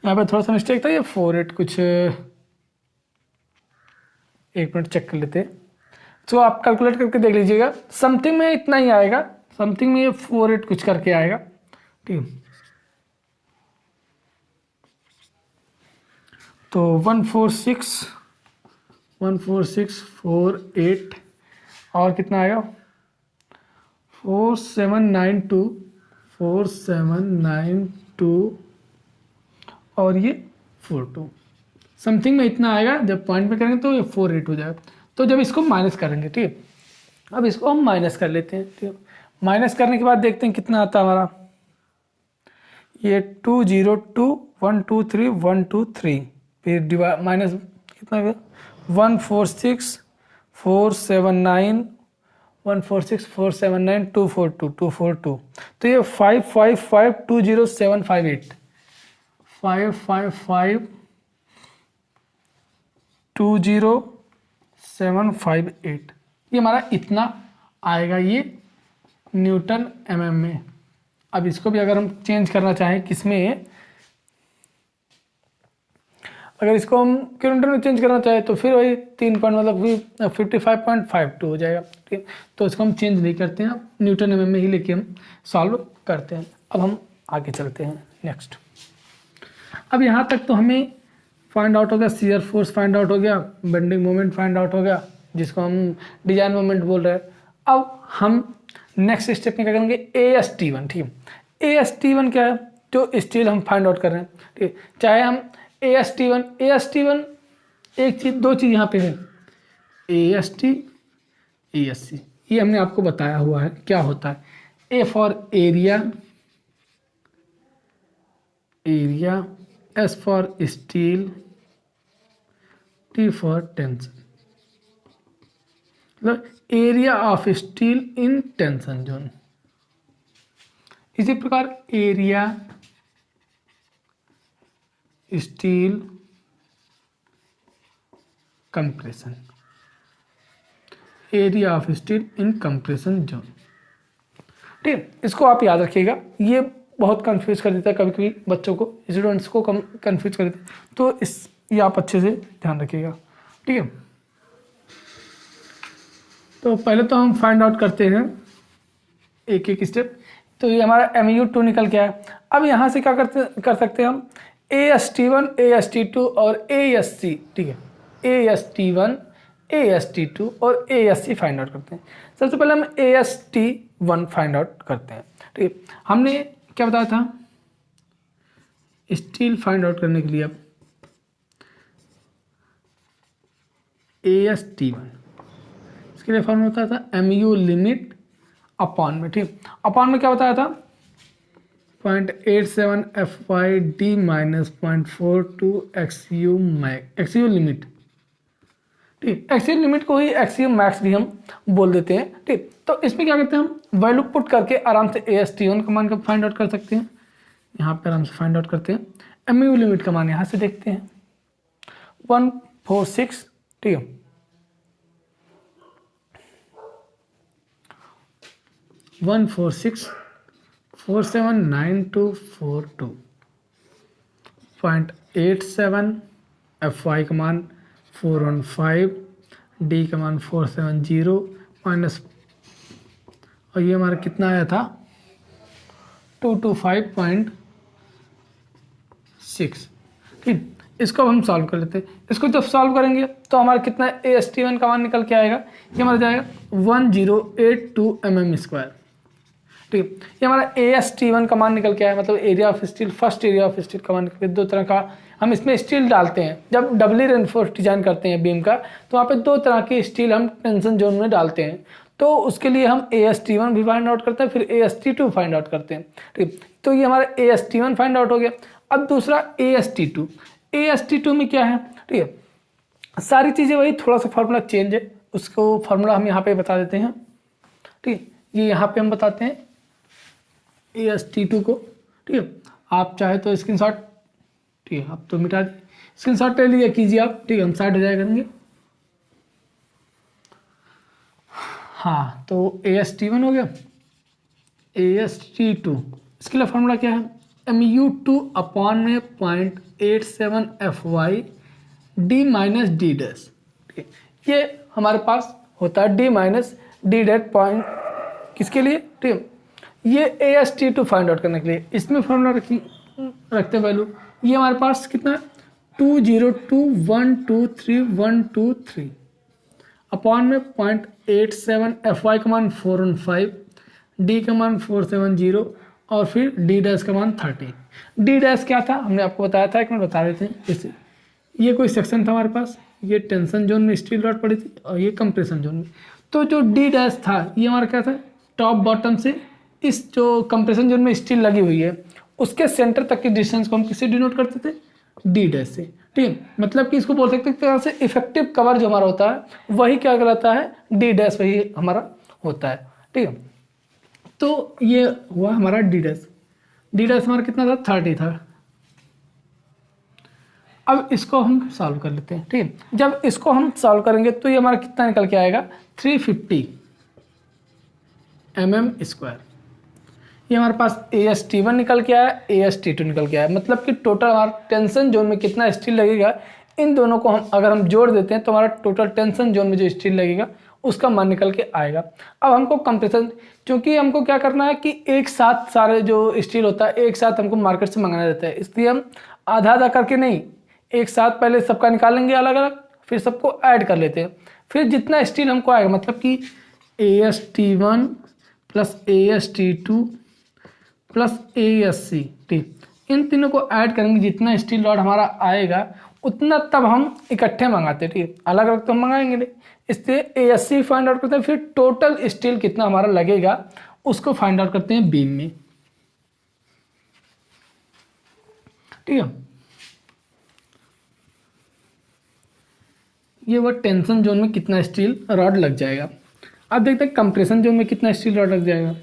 यहाँ पे थोड़ा सा मिस्टेक था, ये 48 कुछ, एक मिनट चेक कर लेते हैं। तो आप कैलकुलेट करके देख लीजिएगा, समथिंग में इतना ही आएगा, समथिंग में ये 48 कुछ करके आएगा। ठीक, तो 14648 और कितना आएगा 4792 और ये 42, समथिंग में इतना आएगा। जब पॉइंट में करेंगे तो ये 48 हो जाएगा। तो जब इसको माइनस करेंगे, ठीक है, अब इसको हम माइनस कर लेते हैं। ठीक है, माइनस करने के बाद देखते हैं कितना आता है हमारा, ये 202 123 123, फिर डिवाइड माइनस कितना गया 146 479 242 तो ये 555 20758 ये हमारा इतना आएगा, ये न्यूटन mm में। अब इसको भी अगर हम चेंज करना चाहें किसमें, अगर इसको हम किलोमीटर में चेंज करना चाहें तो फिर वही 3 पॉइंट मतलब 55.52 हो जाएगा। ठीक, तो इसको हम चेंज नहीं करते हैं, न्यूटन mm में ही लेके हम सॉल्व करते हैं। अब हम आगे चलते हैं नेक्स्ट। अब यहाँ तक तो हमें फाइंड आउट हो गया, शियर फोर्स फाइंड आउट हो गया, बेंडिंग मोमेंट फाइंड आउट हो गया, जिसको हम डिजाइन मोमेंट बोल रहे हैं। अब हम नेक्स्ट स्टेप में क्या करेंगे, AST1। ठीक है, AST1 क्या है, जो स्टील हम फाइंड आउट कर रहे हैं। ठीक, चाहे हम AST1 एक चीज, दो चीज यहाँ पे है, AST ASC, ये हमने आपको बताया हुआ है क्या होता है। A for area, S for steel, T for tension, मतलब area of steel in tension zone. इसी प्रकार area steel compression, area of steel in compression zone. ठीक है, इसको आप याद रखिएगा, ये बहुत कंफ्यूज कर देता है कभी कभी बच्चों को, स्टूडेंट्स को कंफ्यूज कर देता है, तो ये आप अच्छे से ध्यान रखिएगा। ठीक है, तो पहले तो हम फाइंड आउट करते हैं एक एक स्टेप। तो ये हमारा MU2 निकल के आया। अब यहाँ से क्या कर सकते हैं हम, AST1 AST2 और ASC। ठीक है, AST1 AST2 और ASC फाइंड आउट करते हैं। सबसे पहले हम AST1 फाइंड आउट करते हैं। ठीक है, हमने क्या बताया था, स्टील फाइंड आउट करने के लिए अब AST1 इसके लिए फॉर्मूला होता था MU लिमिट अपॉन में। ठीक, अपॉन में क्या बताया था, 0.87 FYD माइनस 0.42 XU लिमिट। ठीक, XU लिमिट को ही XU मैक्स भी हम बोल देते हैं। ठीक, तो इसमें क्या करते हैं, हम वैल्यू पुट करके आराम से AST1 का मान का फाइंड आउट कर सकते हैं। यहाँ पे आराम से फाइंड आउट करते हैं। MU लिमिट का मान यहाँ से देखते हैं 146। ठीक है, 146479242 0.87 FY का मान 415, D का मान 470 माइनस, और ये हमारा कितना आया था 225.6। ठीक, इसको हम सॉल्व कर लेते हैं। इसको जब सॉल्व करेंगे तो हमारा कितना AST1 का मान निकल के आएगा, ये हमारा जाएगा 1082 mm²। ठीक है, ये हमारा AST1 का मान निकल के आया, मतलब area of steel, first area of steel का मान निकल के। दो तरह का हम इसमें स्टील डालते हैं, जब डबली रेनफोर्स डिजाइन करते हैं बीम का, तो वहाँ पे दो तरह की स्टील हम टेंशन जोन में डालते हैं। तो उसके लिए हम AST1 भी फाइंड आउट करते हैं, फिर AST2 फाइंड आउट करते हैं। ठीक, तो ये हमारा AST1 फाइंड आउट हो गया। अब दूसरा AST2। AST2 में क्या है, ठीक है, सारी चीज़ें वही, थोड़ा सा फार्मूला चेंज है, उसको फार्मूला हम यहाँ पे बता देते हैं। ठीक है, ये यहाँ पे हम बताते हैं AST2 को। ठीक है, आप चाहे तो स्क्रीनशॉट, ठीक है, आप तो मिटा दिए, स्क्रीनशॉट ले लीजिए, कीजिए आप। ठीक है, हम साइड हो जाया करेंगे। हाँ, तो AST1 हो गया। AST2 इसके लिए फार्मूला क्या है, MU2 अपॉन में 0.87 FY D minus D dash. ठीक है, ये हमारे पास होता है D minus D dash point किसके लिए, ठीक है, ये AST2 फाइंड आउट करने के लिए। इसमें फॉर्मूला रखते हैं वैल्यू, ये हमारे पास कितना है 202123123 अपॉन में 0.87 FY का मान 415, D का मान 470 और फिर D डैश का मान 30। D डैश क्या था हमने आपको बताया था, एक मिनट बता रहे थे। जैसे ये कोई सेक्शन था हमारे पास, ये टेंशन जोन में स्टील रॉड पड़ी थी और ये कंप्रेशन जोन में। तो जो D डैश था ये हमारा क्या था, टॉप बॉटम से इस जो कंप्रेशन जोन में स्टील लगी हुई है उसके सेंटर तक की डिस्टेंस को हम किससे डिनोट करते थे, D डैश से। ठीक है, मतलब कि इसको बोल सकते हैं तरह से इफेक्टिव कवर जो हमारा होता है वही क्या कहलाता है, D डैश वही हमारा होता है। ठीक है, तो ये हुआ हमारा D डैश। D डैश हमारा कितना था, 30 था। अब इसको हम सॉल्व कर लेते हैं। ठीक है, जब इसको हम सॉल्व करेंगे तो ये हमारा कितना निकल के आएगा, 350 mm²। ये हमारे पास AST1 निकल के आया, AST2 निकल के आया, मतलब कि टोटल हमारा टेंशन जोन में कितना स्टील लगेगा, इन दोनों को हम अगर हम जोड़ देते हैं तो हमारा टोटल टेंशन जोन में जो स्टील लगेगा उसका मान निकल के आएगा। अब हमको कंप्रेशन, क्योंकि हमको क्या करना है कि एक साथ सारे जो स्टील होता है एक साथ हमको मार्केट से मंगाना रहता है, इसलिए हम आधा आधा करके नहीं, एक साथ पहले सबका निकालेंगे अलग अलग, फिर सबको ऐड कर लेते हैं, फिर जितना स्टील हमको आएगा, मतलब कि AST1 plus AST2 plus ASC, ठीक, इन तीनों को ऐड करेंगे, जितना स्टील रॉड हमारा आएगा उतना तब हम इकट्ठे मंगाते हैं। ठीक है, अलग अलग तो हम मंगाएंगे नहीं, इसलिए ASC फाइंड आउट करते हैं, फिर टोटल स्टील कितना हमारा लगेगा उसको फाइंड आउट करते हैं बीम में। ठीक है, ये वो टेंशन जोन में कितना स्टील रॉड लग जाएगा। अब देखते हैं कंप्रेशन जोन में कितना स्टील रॉड लग जाएगा।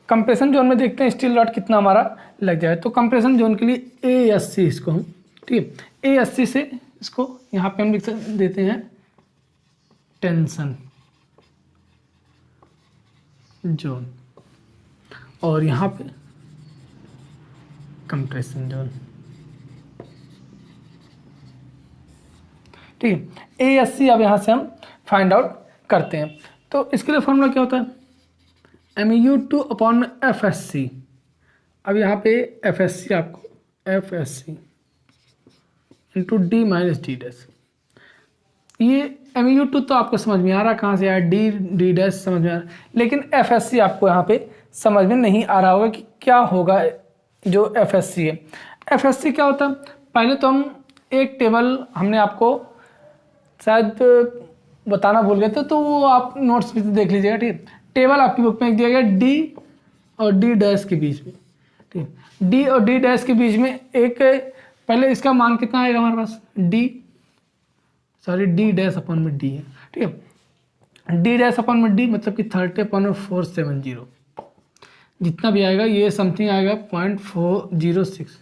कंप्रेशन जोन में देखते हैं स्टील रॉड कितना हमारा लग जाए। तो कंप्रेशन जोन के लिए A80 इसको हम, ठीक है, A80 से इसको यहाँ पे हम लिख देते हैं टेंशन जोन, और यहाँ पे कंप्रेशन जोन, ठीक है। A80 अब यहाँ से हम फाइंड आउट करते हैं। तो इसके लिए फॉर्मूला क्या होता है, mu2 अपॉन FSC। अब यहाँ पे FSC आपको FSC into D minus D dash, ये mu2 तो आपको समझ में आ रहा, कहाँ से आया, डी डैश समझ में आ रहा, लेकिन FSC आपको यहाँ पे समझ में नहीं आ रहा होगा कि क्या होगा जो FSC है। FSC क्या होता है, पहले तो हम एक टेबल हमने आपको शायद बताना भूल गए थे, तो वो आप नोट्स में देख लीजिएगा, ठीक है। टेबल आपकी बुक में दिया गया D और D डैश के बीच में, ठीक है, D और D डैश के बीच में एक, पहले इसका मान कितना आएगा हमारे पास, D डैश अपॉन में D है, ठीक है। D डैश अपॉन में D मतलब कि 30/470, जितना भी आएगा ये समथिंग आएगा 0.406,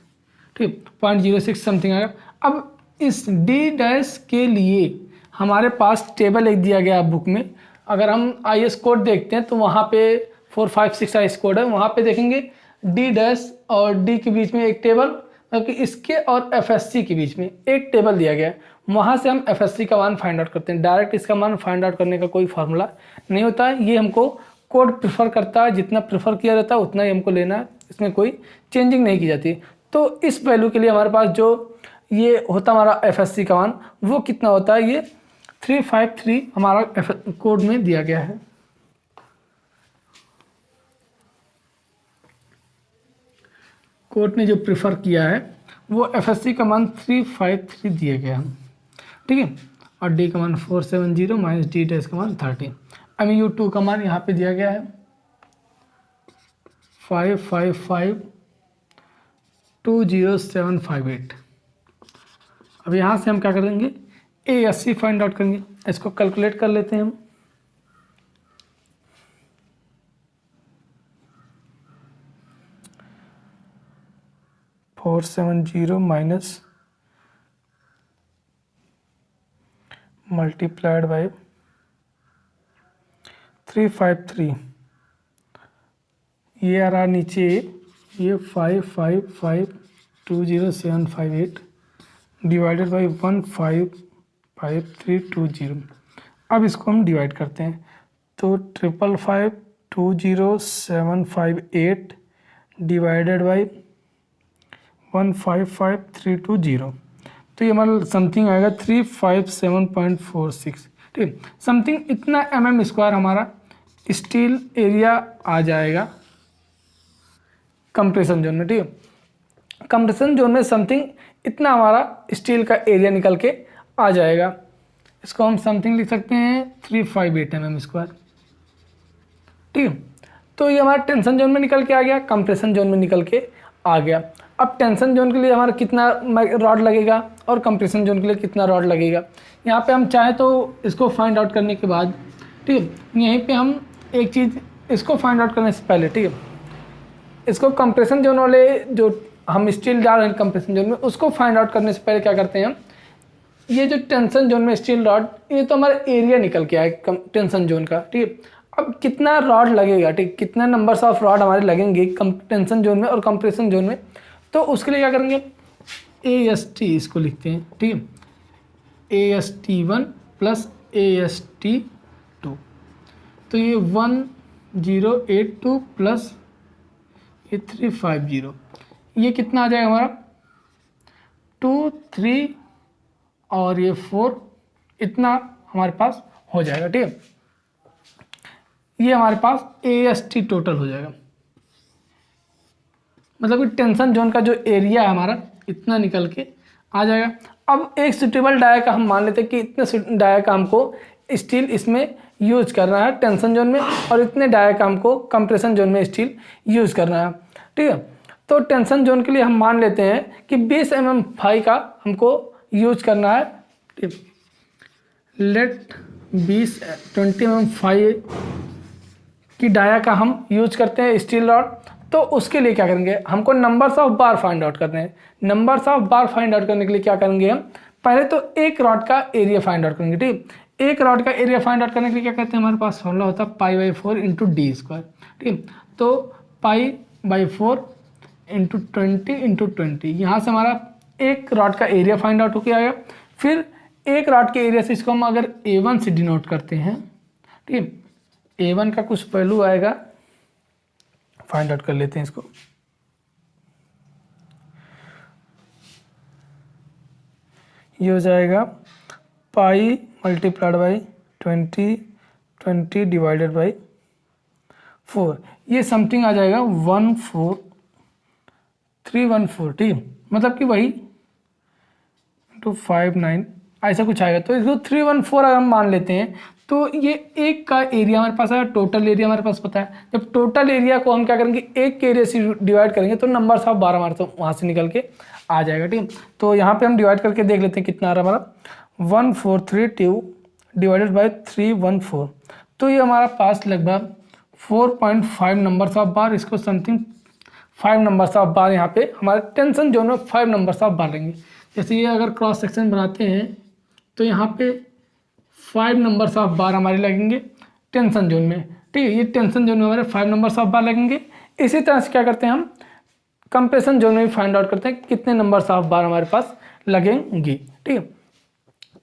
ठीक, 0.06 समथिंग आएगा। अब इस D डैश के लिए हमारे पास टेबल एक दिया गया बुक में, अगर हम IS कोड देखते हैं तो वहाँ पे 456 IS कोड है, वहाँ पे देखेंगे D डैश और D के बीच में एक टेबल, मतलब कि इसके और FSC के बीच में एक टेबल दिया गया है, वहाँ से हम FSC का मान फाइंड आउट करते हैं। डायरेक्ट इसका मान फाइंड आउट करने का कोई फार्मूला नहीं होता है, ये हमको कोड प्रेफर करता है, जितना प्रेफर किया जाता है उतना ही हमको लेना है, इसमें कोई चेंजिंग नहीं की जाती। तो इस वैल्यू के लिए हमारे पास जो ये होता हमारा FSC का मान, वो कितना होता है, ये 353 हमारा कोड में दिया गया है। कोर्ट ने जो प्रेफर किया है वो FSC का मान 353 दिया गया है, ठीक है, और D का मान 470 माइनस D डैश का मान 30। mu2 का मान यहाँ पे दिया गया है 555,20758। अब यहाँ से हम क्या करेंगे, A80 फाइंड आउट करेंगे, इसको कैलकुलेट कर लेते हैं हम। (470 माइनस मल्टीप्लाइड बाय 353, ये आ रहा नीचे, ये 555,20758 डिवाइडेड बाई 155,320। अब इसको हम डिवाइड करते हैं, तो 555,20758 डिवाइडेड बाई 155,320, तो ये हमारा समथिंग आएगा 357.46, ठीक, समथिंग इतना mm² हमारा स्टील एरिया आ जाएगा कंप्रेशन जोन में, ठीक है। कंप्रेशन जोन में समथिंग इतना हमारा स्टील का एरिया निकल के आ जाएगा, इसको हम समथिंग लिख सकते हैं 358 mm², ठीक है। तो ये हमारा टेंशन जोन में निकल के आ गया, कंप्रेशन जोन में निकल के आ गया। अब टेंशन जोन के लिए हमारा कितना रॉड लगेगा और कंप्रेशन जोन के लिए कितना रॉड लगेगा, यहाँ पे हम चाहे तो इसको फाइंड आउट करने के बाद, ठीक है, यहीं पे हम एक चीज़, इसको फाइंड आउट करने से पहले, ठीक है, इसको कंप्रेशन जोन वाले जो हम स्टील डाल रहे हैं कंप्रेशन जोन में, उसको फाइंड आउट करने से पहले क्या करते हैं हम, ये जो टेंशन जोन में स्टील रॉड, ये तो हमारा एरिया निकल के आए टेंशन जोन का, ठीक है। अब कितना रॉड लगेगा, ठीक, कितना नंबर्स ऑफ रॉड हमारे लगेंगे टेंशन जोन में और कंप्रेशन जोन में, तो उसके लिए क्या करेंगे, AST इसको लिखते हैं, ठीक है, AST1 प्लस AST2, तो ये 1082 प्लस ये 350, ये कितना आ जाएगा हमारा 2 3 और ये 4, इतना हमारे पास हो जाएगा, ठीक है। ये हमारे पास AST टोटल हो जाएगा, मतलब कि टेंशन जोन का जो एरिया है हमारा इतना निकल के आ जाएगा। अब एक सुटेबल डाया का हम मान लेते हैं कि इतने डाया का हमको स्टील इसमें यूज करना है टेंशन जोन में, और इतने डाया का हमको कंप्रेशन जोन में स्टील यूज करना है, ठीक है। तो टेंशन जोन के लिए हम मान लेते हैं कि 20 mm फाई का हमको यूज करना है, लेट 20 mm फाई कि डाया का हम यूज करते हैं स्टील रॉड, तो उसके लिए क्या करेंगे, हमको numbers of bar find out करने हैं। Numbers of bar find out करने के लिए क्या करेंगे हम, पहले तो एक रॉड का एरिया फाइंड आउट करेंगे। ठीक, एक रॉड का एरिया फाइंड आउट करने के लिए क्या कहते हैं, हमारे पास फॉर्मूला होता है π/4 इंटू डी स्क्वायर। ठीक, तो π/4 इंटू 20 यहाँ से हमारा एक रॉड का एरिया फाइंड आउट होकर आएगा। फिर एक रॉड के एरिया से इसको हम अगर A1 से डिनोट करते हैं, ठीक, A1 का कुछ वैल्यू आएगा, फाइंड आउट कर लेते हैं इसको। ये हो जाएगा pi multiplied by 20 divided by 4, ये समथिंग आ जाएगा 14314। ठीक, मतलब कि वही टू 59 ऐसा कुछ आएगा। तो इसको 314 अगर हम मान लेते हैं तो ये एक का एरिया हमारे पास आएगा, टोटल एरिया हमारे पास पता है। जब टोटल एरिया को हम क्या करेंगे, एक के एरिया से डिवाइड करेंगे तो नंबर्स ऑफ 12 हमारे तो वहाँ से निकल के आ जाएगा। ठीक, तो यहाँ पे हम डिवाइड करके देख लेते हैं कितना आ रहा है हमारा, 1432 डिवाइडेड बाई 314, तो ये हमारा पास लगभग 4.5 नंबर्स ऑफ बार। इसको समथिंग 5 नंबर्स ऑफ बार यहाँ पे हमारे टेंशन जोन में 5 नंबर्स ऑफ बार लेंगे। जैसे ये अगर क्रॉस सेक्शन बनाते हैं तो यहाँ पे 5 नंबर्स ऑफ बार हमारे लगेंगे टेंशन जोन में। ठीक है, ये टेंशन जोन में हमारे 5 नंबर्स ऑफ बार लगेंगे। इसी तरह से क्या करते हैं हम कंप्रेशन जोन में भी फाइंड आउट करते हैं कितने नंबर्स ऑफ बार हमारे पास लगेंगी। ठीक है,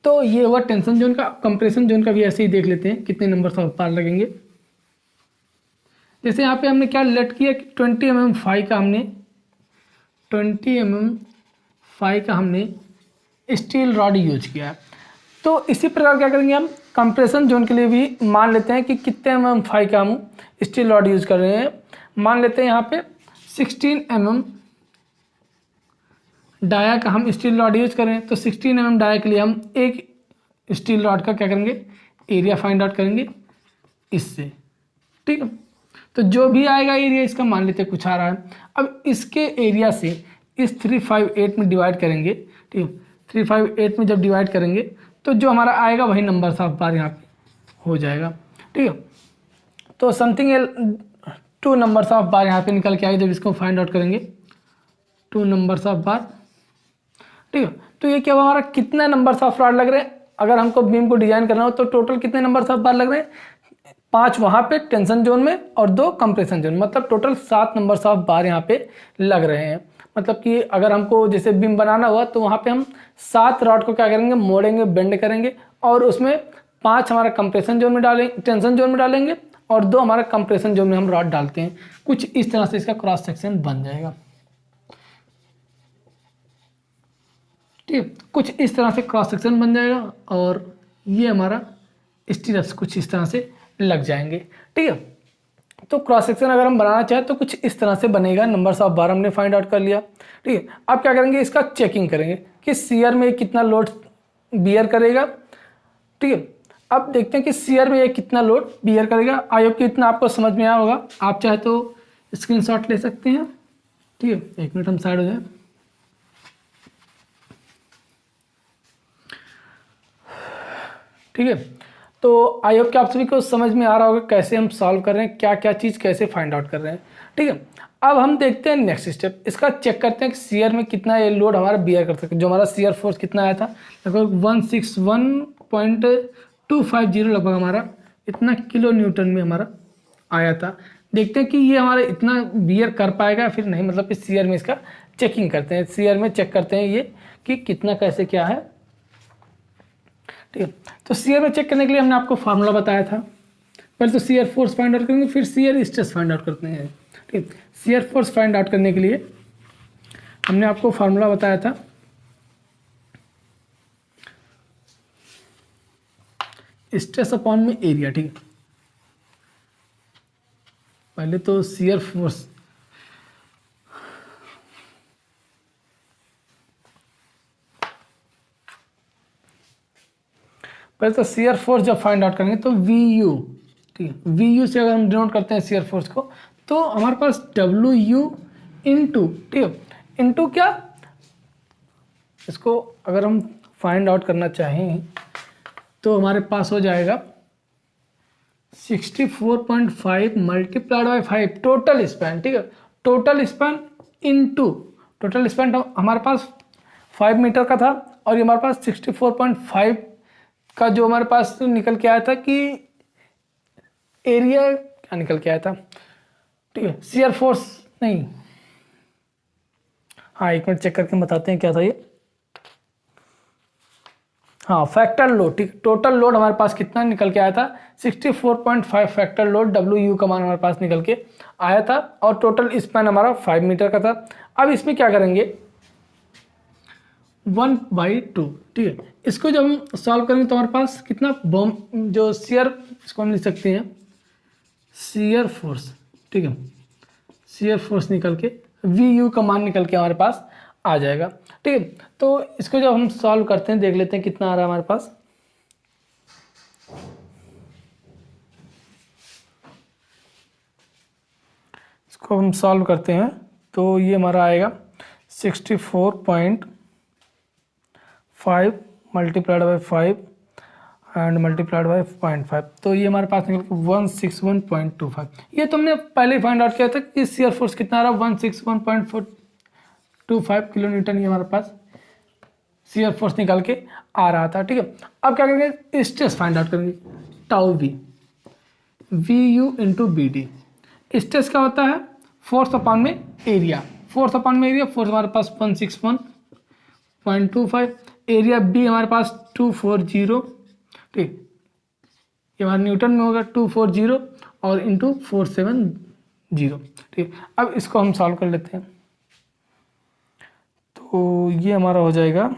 तो ये हुआ टेंशन जोन का। कंप्रेशन जोन का भी ऐसे ही देख लेते हैं कितने नंबर्स ऑफ बार लगेंगे। जैसे यहाँ पे हमने क्या लेट किया कि 20 mm फाई का हमने 20 mm फाई का हमने स्टील रॉड यूज किया है। तो इसी प्रकार क्या करेंगे हम कंप्रेशन जोन के लिए भी मान लेते हैं कि कितने mm फाई का हम स्टील रॉड यूज कर रहे हैं। मान लेते हैं यहाँ पे 16 mm डाया का हम स्टील रॉड यूज कर रहे हैं। तो 16 mm डाया के लिए हम एक स्टील रॉड का क्या करेंगे, एरिया फाइंड आउट करेंगे इससे। ठीक है, तो जो भी आएगा एरिया इसका मान लेते हैं कुछ आ रहा है। अब इसके एरिया से इस 358 में डिवाइड करेंगे। ठीक है, 358 में जब डिवाइड करेंगे तो जो हमारा आएगा वही नंबर ऑफ बार यहाँ पे हो जाएगा। ठीक है, तो समथिंग 2 नंबर्स ऑफ बार यहाँ पे निकल के आएगा जब इसको फाइंड आउट करेंगे, 2 नंबर्स ऑफ बार। ठीक है, तो ये क्या हुआ, हमारा कितना नंबर्स ऑफ रॉड लग रहे हैं। अगर हमको बीम को डिजाइन करना हो तो टोटल कितने नंबर्स ऑफ बार लग रहे हैं, 5 वहाँ पे टेंशन जोन में और 2 कंप्रेशन जोन, मतलब टोटल 7 नंबर्स ऑफ बार यहाँ पे लग रहे हैं। मतलब कि अगर हमको जैसे बीम बनाना हुआ तो वहाँ पे हम 7 रॉड को क्या करेंगे, मोड़ेंगे, बेंड करेंगे और उसमें 5 हमारा कंप्रेशन जोन में डालेंगे, टेंशन जोन में डालेंगे और 2 हमारा कंप्रेशन जोन में हम रॉड डालते हैं। कुछ इस तरह से इसका क्रॉस सेक्शन बन जाएगा। ठीक, कुछ इस तरह से क्रॉस सेक्शन बन जाएगा और ये हमारा स्टीरप्स कुछ इस तरह से लग जाएंगे। ठीक है, तो क्रॉस सेक्शन अगर हम बनाना चाहें तो कुछ इस तरह से बनेगा। नंबर्स ऑफ बार हमने फाइंड आउट कर लिया। ठीक है, अब क्या करेंगे, इसका चेकिंग करेंगे कि शियर में कितना लोड बियर करेगा। ठीक है, अब देखते हैं कि शियर में ये कितना लोड बियर करेगा। आई होप कि इतना आपको समझ में आया होगा। आप चाहे तो स्क्रीनशॉट ले सकते हैं। ठीक है, 1 मिनट हम साइड हो जाए। ठीक है, तो आई होप कि आप सभी को समझ में आ रहा होगा कैसे हम सॉल्व कर रहे हैं, क्या क्या चीज़ कैसे फाइंड आउट कर रहे हैं। ठीक है, अब हम देखते हैं नेक्स्ट स्टेप, इसका चेक करते हैं कि शियर में कितना ये लोड हमारा बियर कर सकते हैं। जो हमारा शियर फोर्स कितना आया था, लगभग 161.250 लगभग हमारा इतना किलो न्यूटन में हमारा आया था। देखते हैं कि ये हमारा इतना बियर कर पाएगा फिर नहीं, मतलब कि शियर में इसका चेकिंग करते हैं। शियर में चेक करते हैं ये कि कितना कैसे क्या है। ठीक है, तो शियर में चेक करने के लिए हमने आपको फार्मूला बताया था। पहले तो शियर फोर्स फाइंड आउट करेंगे, फिर शियर स्ट्रेस फाइंड आउट करते हैं। ठीक है, शियर फोर्स फाइंड आउट करने के लिए हमने आपको फार्मूला बताया था, स्ट्रेस अपॉन में एरिया। ठीक है, पहले तो शियर फोर्स शियर फोर्स जब फाइंड आउट करेंगे तो वी यू। ठीक है, वी यू से अगर हम डिनोट करते हैं शियर फोर्स को तो हमारे पास डब्ल्यू यू इंटू, ठीक है, इंटू क्या, इसको अगर हम फाइंड आउट करना चाहें तो हमारे पास हो जाएगा 64.5 मल्टीप्लाइड बाई 5 टोटल स्पैन, ठीक है। Total span into total span हमारे पास 5 मीटर का था और ये हमारे पास 64.5 का जो हमारे पास निकल के आया था कि एरिया क्या निकल के आया था, ठीक है। शियर फोर्स नहीं, हाँ एक मिनट चेक करके बताते हैं क्या था ये। हाँ फैक्टर लोड, ठीक। टोटल लोड हमारे पास कितना निकल के आया था 64.5 फैक्टर लोड WU का मान हमारे पास निकल के आया था और टोटल स्पैन हमारा 5 मीटर का था। अब इसमें क्या करेंगे 1/2, ठीक है। इसको जब हम सॉल्व करेंगे तो हमारे पास कितना बम जो शियर, इसको हम लिख सकते हैं शियर फोर्स, ठीक है। शियर फोर्स निकल के VU का मान निकल के हमारे पास आ जाएगा, ठीक है। तो इसको जब हम सॉल्व करते हैं देख लेते हैं कितना आ रहा है हमारे पास। इसको हम सॉल्व करते हैं तो ये हमारा आएगा 64.5 multiplied by 5 and multiplied by 0.5, तो ये हमारे पास निकल के 161.25। ये तुमने पहले फाइंड आउट किया था कि शियर फोर्स कितना आ रहा है 161.25 किलो न्यूटन, ये हमारे पास शियर फोर्स निकल के आ रहा था, ठीक है। अब क्या करेंगे स्ट्रेस फाइंड आउट करेंगे, tau V VU into BD। Stress क्या होता है फोर्स अपॉन में एरिया, फोर्स अपॉन में एरिया, फोर्स हमारे पास 161.25, एरिया B हमारे पास 240, ठीक, ये हमारे न्यूटन में होगा 240 और इंटू 470, ठीक। अब इसको हम सॉल्व कर लेते हैं तो ये हमारा हो जाएगा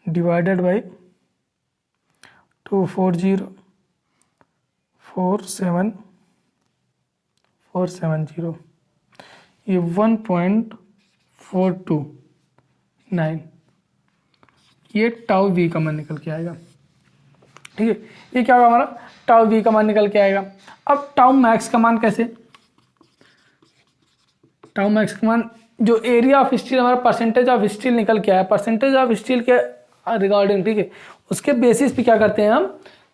डिवाइडेड बाई 240 470, ये 1.429, ये टाउ वी का मान निकल के आएगा, ठीक है। ये क्या होगा हमारा टाउ वी का मान निकल के आएगा। अब टाउ मैक्स का मान कैसे, टाउ मैक्स का मान जो एरिया ऑफ स्टील हमारा परसेंटेज ऑफ स्टील निकल के आया, परसेंटेज ऑफ स्टील के रिगार्डिंग, ठीक है, उसके बेसिस पे क्या करते हैं हम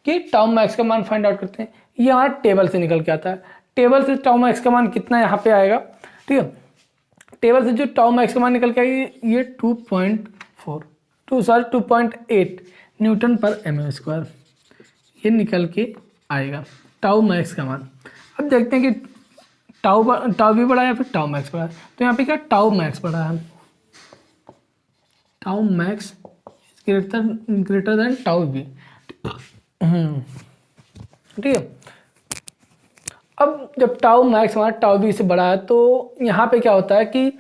कि टाउ मैक्स का मान फाइंड आउट करते हैं। ये हमारा टेबल से निकल के आता है, टेबल से टाउ मैक्स का मान कितना यहाँ पे आएगा, ठीक है। टेबल से जो टाउ मैक्स का मान निकल के आएगी ये 2.8 न्यूटन पर mm², ये निकल के आएगा टाउ मैक्स का मान। अब देखते हैं कि टाउ भी बढ़ा है फिर टाउ मैक्स बढ़ा है, तो यहाँ पे क्या टाउ मैक्स बढ़ा है, tau max greater than tau V, ठीक है। अब जब टाउ मैक्स हमारा टाउ वी से बड़ा है तो यहाँ पे क्या होता है कि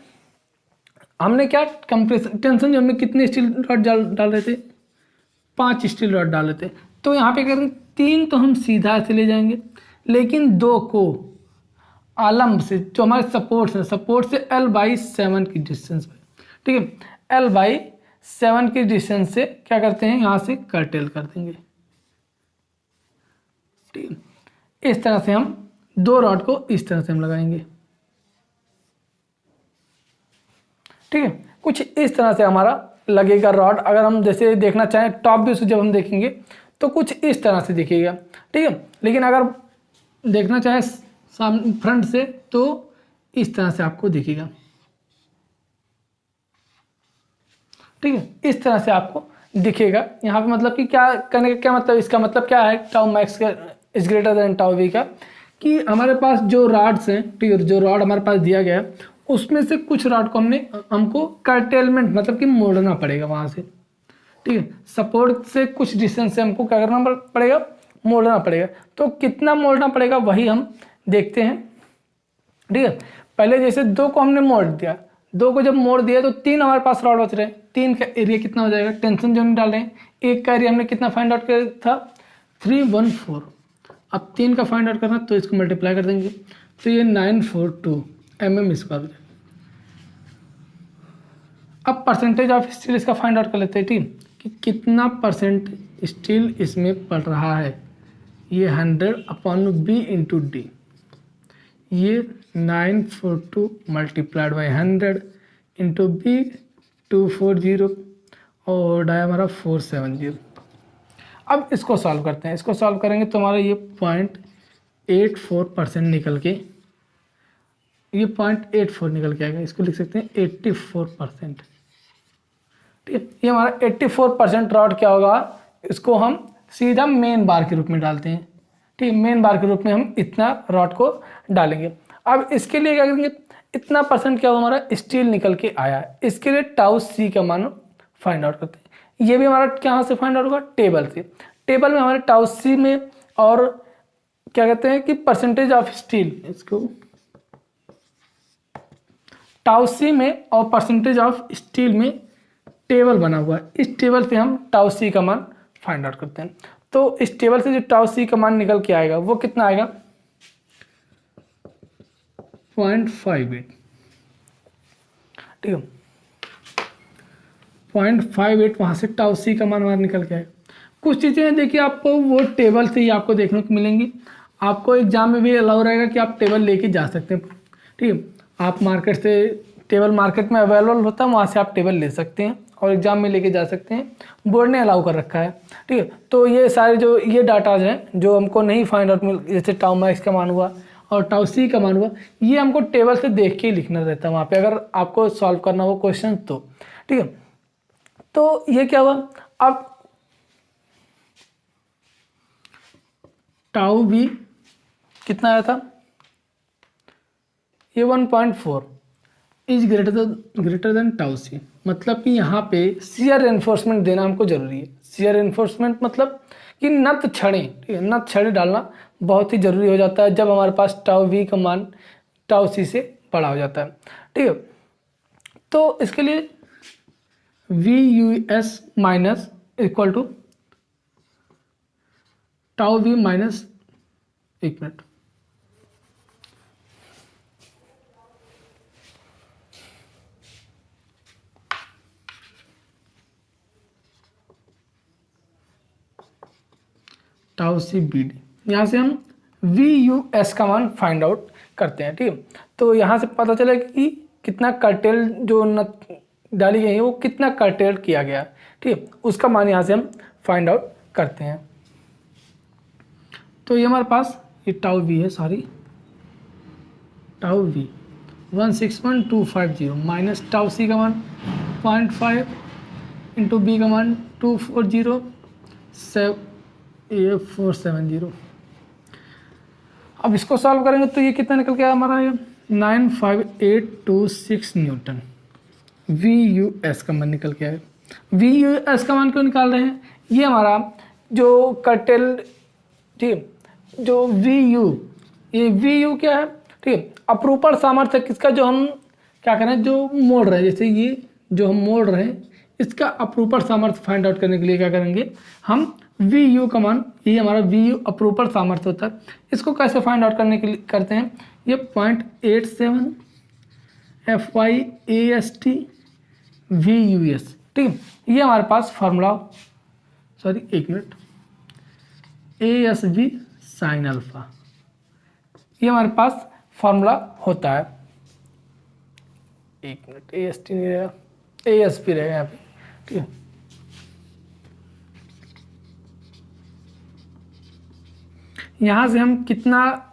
हमने क्या कंप्रेशन टेंशन जो हमने कितने स्टील रॉड डाल रहे थे 5 स्टील रॉड डाल रहे थे, तो यहाँ पे करेंगे 3 तो हम सीधा से ले जाएंगे, लेकिन 2 को आलम्ब से जो हमारे सपोर्ट से L/7 की डिस्टेंस पे, ठीक है, L/7 की डिस्टेंस से क्या करते हैं यहाँ से कर्टेल कर देंगे, ठीक है। इस तरह से हम 2 रॉड को इस तरह से हम लगाएंगे, ठीक है। कुछ इस तरह से हमारा लगेगा रॉड। अगर हम जैसे देखना चाहें टॉप व्यू से जब हम देखेंगे तो कुछ इस तरह से दिखेगा, ठीक है। लेकिन अगर देखना चाहें सामने फ्रंट से तो इस तरह से आपको दिखेगा, ठीक है, इस तरह से आपको दिखेगा। यहाँ पे मतलब कि क्या करने का क्या मतलब, इसका मतलब क्या है टाउ मैक्स का is greater than tau V का, कि हमारे पास जो रॉड्स हैं, ठीक है, जो रॉड हमारे पास दिया गया है उसमें से कुछ रॉड को हमको कर्टेलमेंट मतलब कि मोड़ना पड़ेगा वहाँ से, ठीक है। सपोर्ट से कुछ डिस्टेंस से हमको क्या करना पड़ेगा, मोड़ना पड़ेगा। तो कितना मोड़ना पड़ेगा वही हम देखते हैं, ठीक है। पहले जैसे 2 को हमने मोड़ दिया, 2 को जब मोड़ दिया तो 3 हमारे पास रॉड बच रहे हैं, 3 का एरिया कितना हो जाएगा, टेंशन जो हम डाल रहे हैं, 1 का एरिया हमने कितना फाइंड आउट किया था 314, अब 3 का फाइंड आउट करना तो इसको मल्टीप्लाई कर देंगे तो ये 942 mm²। अब परसेंटेज ऑफ स्टील इसका फाइंड आउट कर लेते हैं, ठीक, कि कितना परसेंट स्टील इसमें पड़ रहा है, ये 100/B इंटू डी, ये 942 मल्टीप्लाइड बाई 100, इंटू बी 240 और डाई हमारा 470। अब इसको सॉल्व करते हैं। इसको सॉल्व करेंगे तो हमारा ये 0.84% निकल के, ये 0.84 निकल के आएगा। इसको लिख सकते हैं 84%। ठीक है, ये हमारा 84% रॉड क्या होगा, इसको हम सीधा मेन बार के रूप में डालते हैं। ठीक है, मेन बार के रूप में हम इतना रॉड को डालेंगे। अब इसके लिए क्या करेंगे, इतना परसेंट क्या होगा हमारा स्टील निकल के आया, इसके लिए टाउ सी का मान फाइंड आउट करते हैं। ये भी हमारा कहाँ से फाइंड आउट होगा, टेबल से। टेबल में हमारे टाउ सी में और क्या कहते हैं कि परसेंटेज ऑफ स्टील, इसको टाउ सी में और परसेंटेज ऑफ स्टील में टेबल बना हुआ है। इस टेबल से हम टाउ सी का मान फाइंड आउट करते हैं। तो इस टेबल से जो टाउ सी का मान निकल के आएगा वो कितना आएगा, 0.58। ठीक है, 0.58 वहाँ से टाउ सी का मान हमारा निकल के आएगा। कुछ चीज़ें देखिए आपको वो टेबल से ही आपको देखने को मिलेंगी। आपको एग्जाम में भी अलाउ रहेगा कि आप टेबल लेके जा सकते हैं। ठीक है, आप मार्केट से, टेबल मार्केट में अवेलेबल होता है, वहाँ से आप टेबल ले सकते हैं और एग्जाम में लेके जा सकते हैं। बोर्ड ने अलाउ कर रखा है। ठीक है, तो ये सारे जो ये डाटाज हैं जो हमको नहीं फाइंड आउट मिल, जैसे टाउ मैक्स का मान हुआ और टाउ सी का मान हुआ, ये हमको टेबल से देख के ही लिखना रहता है वहाँ पे, अगर आपको सॉल्व करना हो क्वेश्चन तो। ठीक है, तो ये क्या हुआ, अब टाउ भी कितना आया था, ये 1.4 इज ग्रेटर देन टाउ सी। मतलब कि यहाँ पे शियर एनफोर्समेंट देना हमको जरूरी है। शियर एनफोर्समेंट मतलब कि नत छड़ें, ठीक है, नत छड़ें डालना बहुत ही जरूरी हो जाता है जब हमारे पास टाउ वी का मान टाउ सी से बड़ा हो जाता है। ठीक है, तो इसके लिए V U S minus equal to tau V minus, एक minute, tau C B D, यहाँ से हम वी यू एस का मान फाइंड आउट करते हैं। ठीक है, तो यहाँ से पता चला कि कितना कर्टेल जो नत डाली गई है वो कितना कर्टेल किया गया। ठीक है, उसका मान यहाँ से हम फाइंड आउट करते हैं। तो ये हमारे पास ये टाउ वी है, sorry tau V 161250 minus tau C का मान 0.5 इंटू बी का मान 470। अब इसको सॉल्व करेंगे तो ये कितना निकल के आया हमारा, ये 95826 न्यूटन वी यू एस का मान निकल के आया। वी यू एस का मान क्यों निकाल रहे हैं, ये हमारा जो कर्टेल, ठीक है, जो वी यू, ये वी यू क्या है, ठीक है, अपरूपण सामर्थ्य किसका, जो हम क्या करें, जो मोड़ रहे हैं, जैसे ये जो हम मोड़ रहे हैं इसका अपरूपण सामर्थ्य फाइंड आउट करने के लिए क्या करेंगे, हम वी यू का मान, ये हमारा वी यू अपरूपण सामर्थ्य होता है। इसको कैसे फाइंड आउट करने के लिए करते हैं, ये 0.87 FYAST VUS। ठीक है, ये हमारे पास फार्मूला, सॉरी एक मिनट, ASV साइन अल्फा, ये हमारे पास फार्मूला होता है। एक मिनट, AST नहीं रहेगा, ASP रहेगा यहाँ पे। ठीक है, यहाँ से हम कितना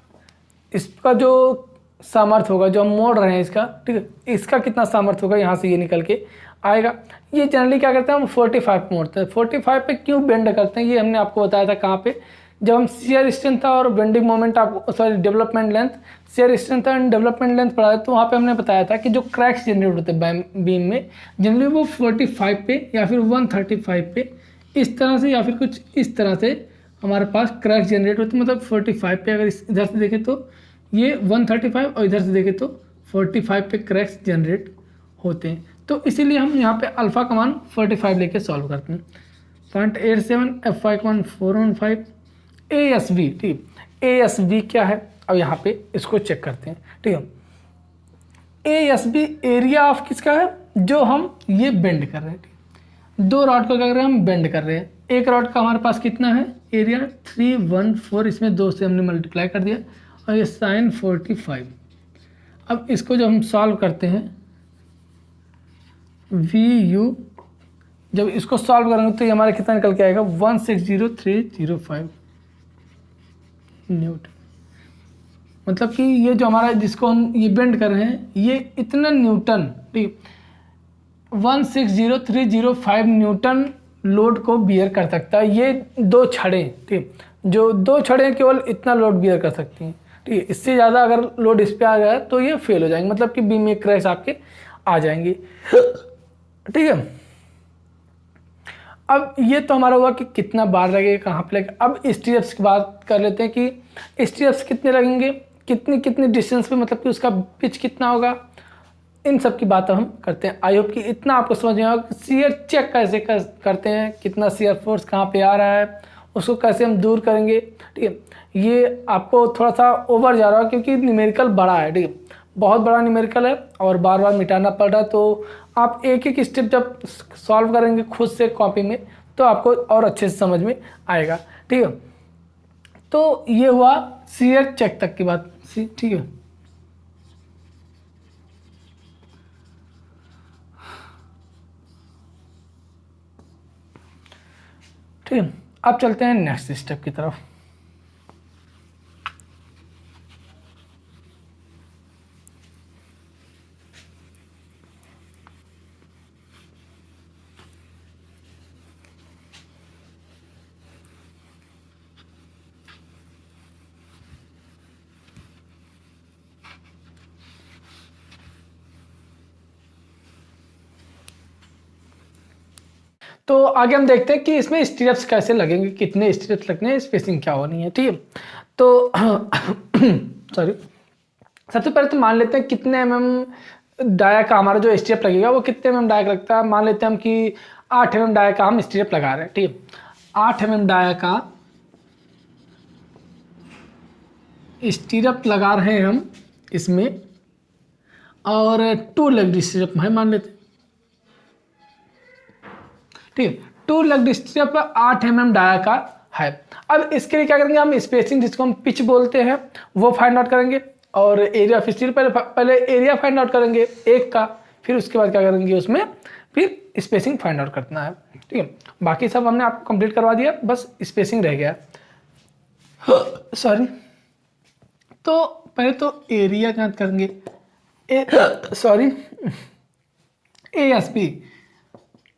इसका जो सामर्थ्य होगा, जो हम मोड़ रहे हैं इसका, ठीक है, इसका कितना सामर्थ्य होगा यहाँ से ये निकल के आएगा। ये जनरली क्या करते हैं, हम 45 पे मोड़ते हैं। 45 पे क्यों बेंड करते हैं, ये हमने आपको बताया था कहाँ पे, जब हम शियर स्ट्रेंथ और बेंडिंग मोमेंट, आप sorry development length, shear strength and development length पढ़ाया, तो वहाँ पे हमने बताया था कि जो क्रैक्स जनरेट होते हैं बीम में, जनरली वो 45 पे या फिर 135 पे इस तरह से या फिर कुछ इस तरह से हमारे पास क्रैक्स जनरेट होते हैं। मतलब 45 पे अगर इधर से देखें तो ये 135 और इधर से देखें तो 45 पे क्रैक्स जनरेट होते हैं। तो इसीलिए हम यहाँ पे अल्फ़ा का मान 45 लेके सॉल्व करते हैं। 0.87 FY का मान 415 ASV, ठीक, ASV क्या है, अब यहाँ पे इसको चेक करते हैं। ठीक है, ASV एरिया ऑफ किसका है, जो हम ये बेंड कर रहे हैं। दो रॉड को क्या कर रहे हैं, हम बेंड कर रहे हैं। एक रॉड का हमारे पास कितना है एरिया, 314, इसमें 2 से हमने मल्टीप्लाई कर दिया और ये sin 45। अब इसको जब हम सॉल्व करते हैं VU, जब इसको सॉल्व करेंगे तो ये हमारा कितना निकल के आएगा 160305 न्यूटन। मतलब कि ये जो हमारा जिसको हम ये बेंड कर रहे हैं ये इतने न्यूटन, ठीक, 160305 न्यूटन लोड को बियर कर सकता है। ये दो छड़ें, ठीक, जो दो छड़ें केवल इतना लोड बियर कर सकती हैं, ठीक है। इससे ज़्यादा अगर लोड इस पर आ गया तो ये फेल हो जाएंगे, मतलब कि बीम में क्रैश आपके आ जाएंगी, ठीक है। अब ये तो हमारा हुआ कि कितना बार लगेगा, कहाँ पे लगेगा। अब स्टेप्स की बात कर लेते हैं कि स्टेप्स कितने लगेंगे, कितनी कितनी डिस्टेंस पे, मतलब कि उसका पिच कितना होगा, इन सब की बात हम करते हैं। आई होप कि इतना आपको समझ में आएगा कि शियर चेक कैसे करते हैं, कितना शियर फोर्स कहाँ पे आ रहा है, उसको कैसे हम दूर करेंगे, ठीक है। ये आपको थोड़ा सा ओवर जा रहा है क्योंकि न्यूमेरिकल बड़ा है, ठीक है, बहुत बड़ा न्यूमेरिकल है और बार बार मिटाना पड़ रहा है। तो आप एक एक स्टेप जब सॉल्व करेंगे खुद से कॉपी में तो आपको और अच्छे से समझ में आएगा, ठीक है। तो ये हुआ शियर चेक तक की बात, ठीक है। ठीक है, अब चलते हैं नेक्स्ट स्टेप की तरफ। तो आगे हम देखते हैं कि इसमें स्टेप्स कैसे लगेंगे, कितने स्टेप्स लगने हैं, स्पेसिंग क्या होनी है, ठीक है। तो सॉरी, सबसे पहले तो मान लेते हैं कितने डाया का हमारा जो स्टेप लगेगा वो कितने डाया का लगता है। मान लेते हैं हम कि 8 डाया का हम स्टेप लगा रहे हैं, ठीक है। 8 डाया का स्टीरअप लगा रहे हैं हम इसमें, और 2 लेग स्टीरअप है मान लेते हैं, ठीक है। 2 लेग स्टीरअप 8 डाया का है। अब इसके लिए क्या करेंगे, हम स्पेसिंग जिसको हम पिच बोलते हैं वो फाइंड आउट करेंगे, और एरिया ऑफ स्टील पहले एरिया फाइंड आउट करेंगे एक का, फिर उसके बाद क्या करेंगे उसमें फिर स्पेसिंग फाइंड आउट करना है, ठीक है। बाकी सब हमने आपको कंप्लीट करवा दिया, बस स्पेसिंग रह गया सॉरी। तो पहले तो एरिया ज्ञात करेंगे, सॉरी ASP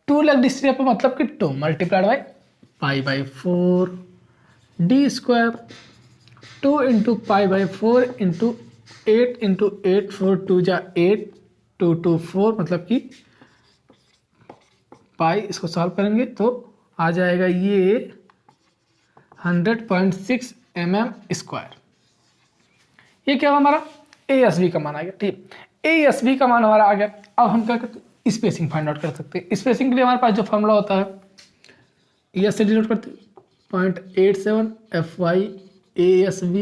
2 लेग स्टीरअप मतलब कि 2 multiplied by π/4 d square 2 into π/4 into 8 into 8 4 2 जा 8 2 2 4 मतलब कि पाई, इसको सॉल्व करेंगे तो आ जाएगा ये 100.6 mm स्क्वायर। ये क्या हमारा ASB का मान आ गया, ठीक। ASB का मान हमारा आ गया। अब हम क्या करते हैं, स्पेसिंग फाइंड आउट कर सकते हैं। स्पेसिंग के लिए हमारे पास जो फॉर्मूला होता है ES से डिनोट करते हैं 0.87 FY ASB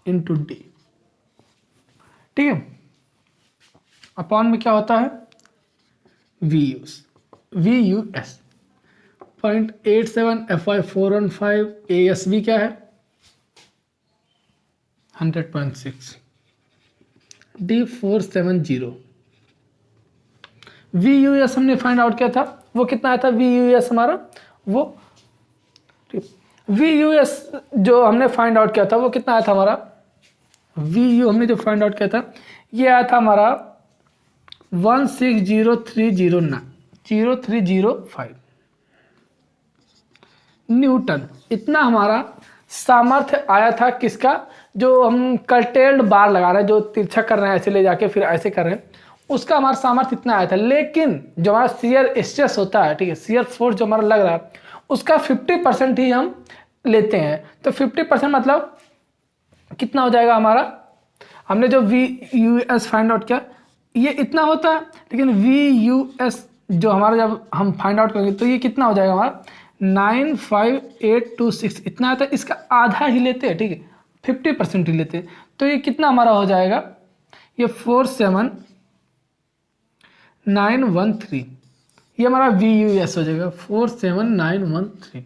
इंटू D, ठीक है। अपॉन में क्या होता है VUS 0.87 FY 415 ASB क्या है 100.6 D 470। VUS हमने फाइंड आउट किया था, वो कितना आया था VUS हमारा, वो VUS जो हमने फाइंड आउट किया था वो कितना आया था हमारा, VU हमने जो फाइंड आउट किया था ये आया था हमारा 160,305 न्यूटन। इतना हमारा सामर्थ्य आया था किसका, जो हम कर्टेल्ड बार लगा रहे हैं, जो तिरछा कर रहे हैं ऐसे ले जाके फिर ऐसे कर रहे हैं, उसका हमारा सामर्थ्य इतना आया था। लेकिन जो हमारा शियर स्ट्रेस होता है, ठीक है, शियर फोर्स जो हमारा लग रहा है उसका 50% ही हम लेते हैं। तो 50% मतलब कितना हो जाएगा हमारा, हमने जो VUS फाइंड आउट किया ये इतना होता है, लेकिन VUS जो हमारा जब हम फाइंड आउट करेंगे तो ये कितना हो जाएगा हमारा 95826 इतना आता है। इसका आधा ही लेते हैं, ठीक है, 50% ही लेते हैं। तो ये कितना हमारा हो जाएगा, ये 47913, ये हमारा VUS हो जाएगा 47913।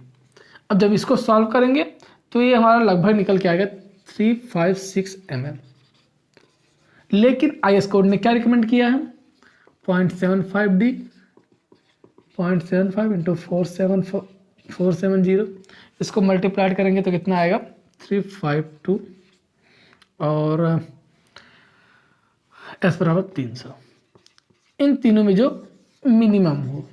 अब जब इसको सॉल्व करेंगे तो ये हमारा लगभग निकल के आएगा 356 mm। लेकिन IS कोड ने क्या रिकमेंड किया है 0.75D 0.75 इंटू 470, इसको मल्टीप्लाइड करेंगे तो कितना आएगा 352 और एस बराबर 300। इन तीनों में जो मिनिमम हो,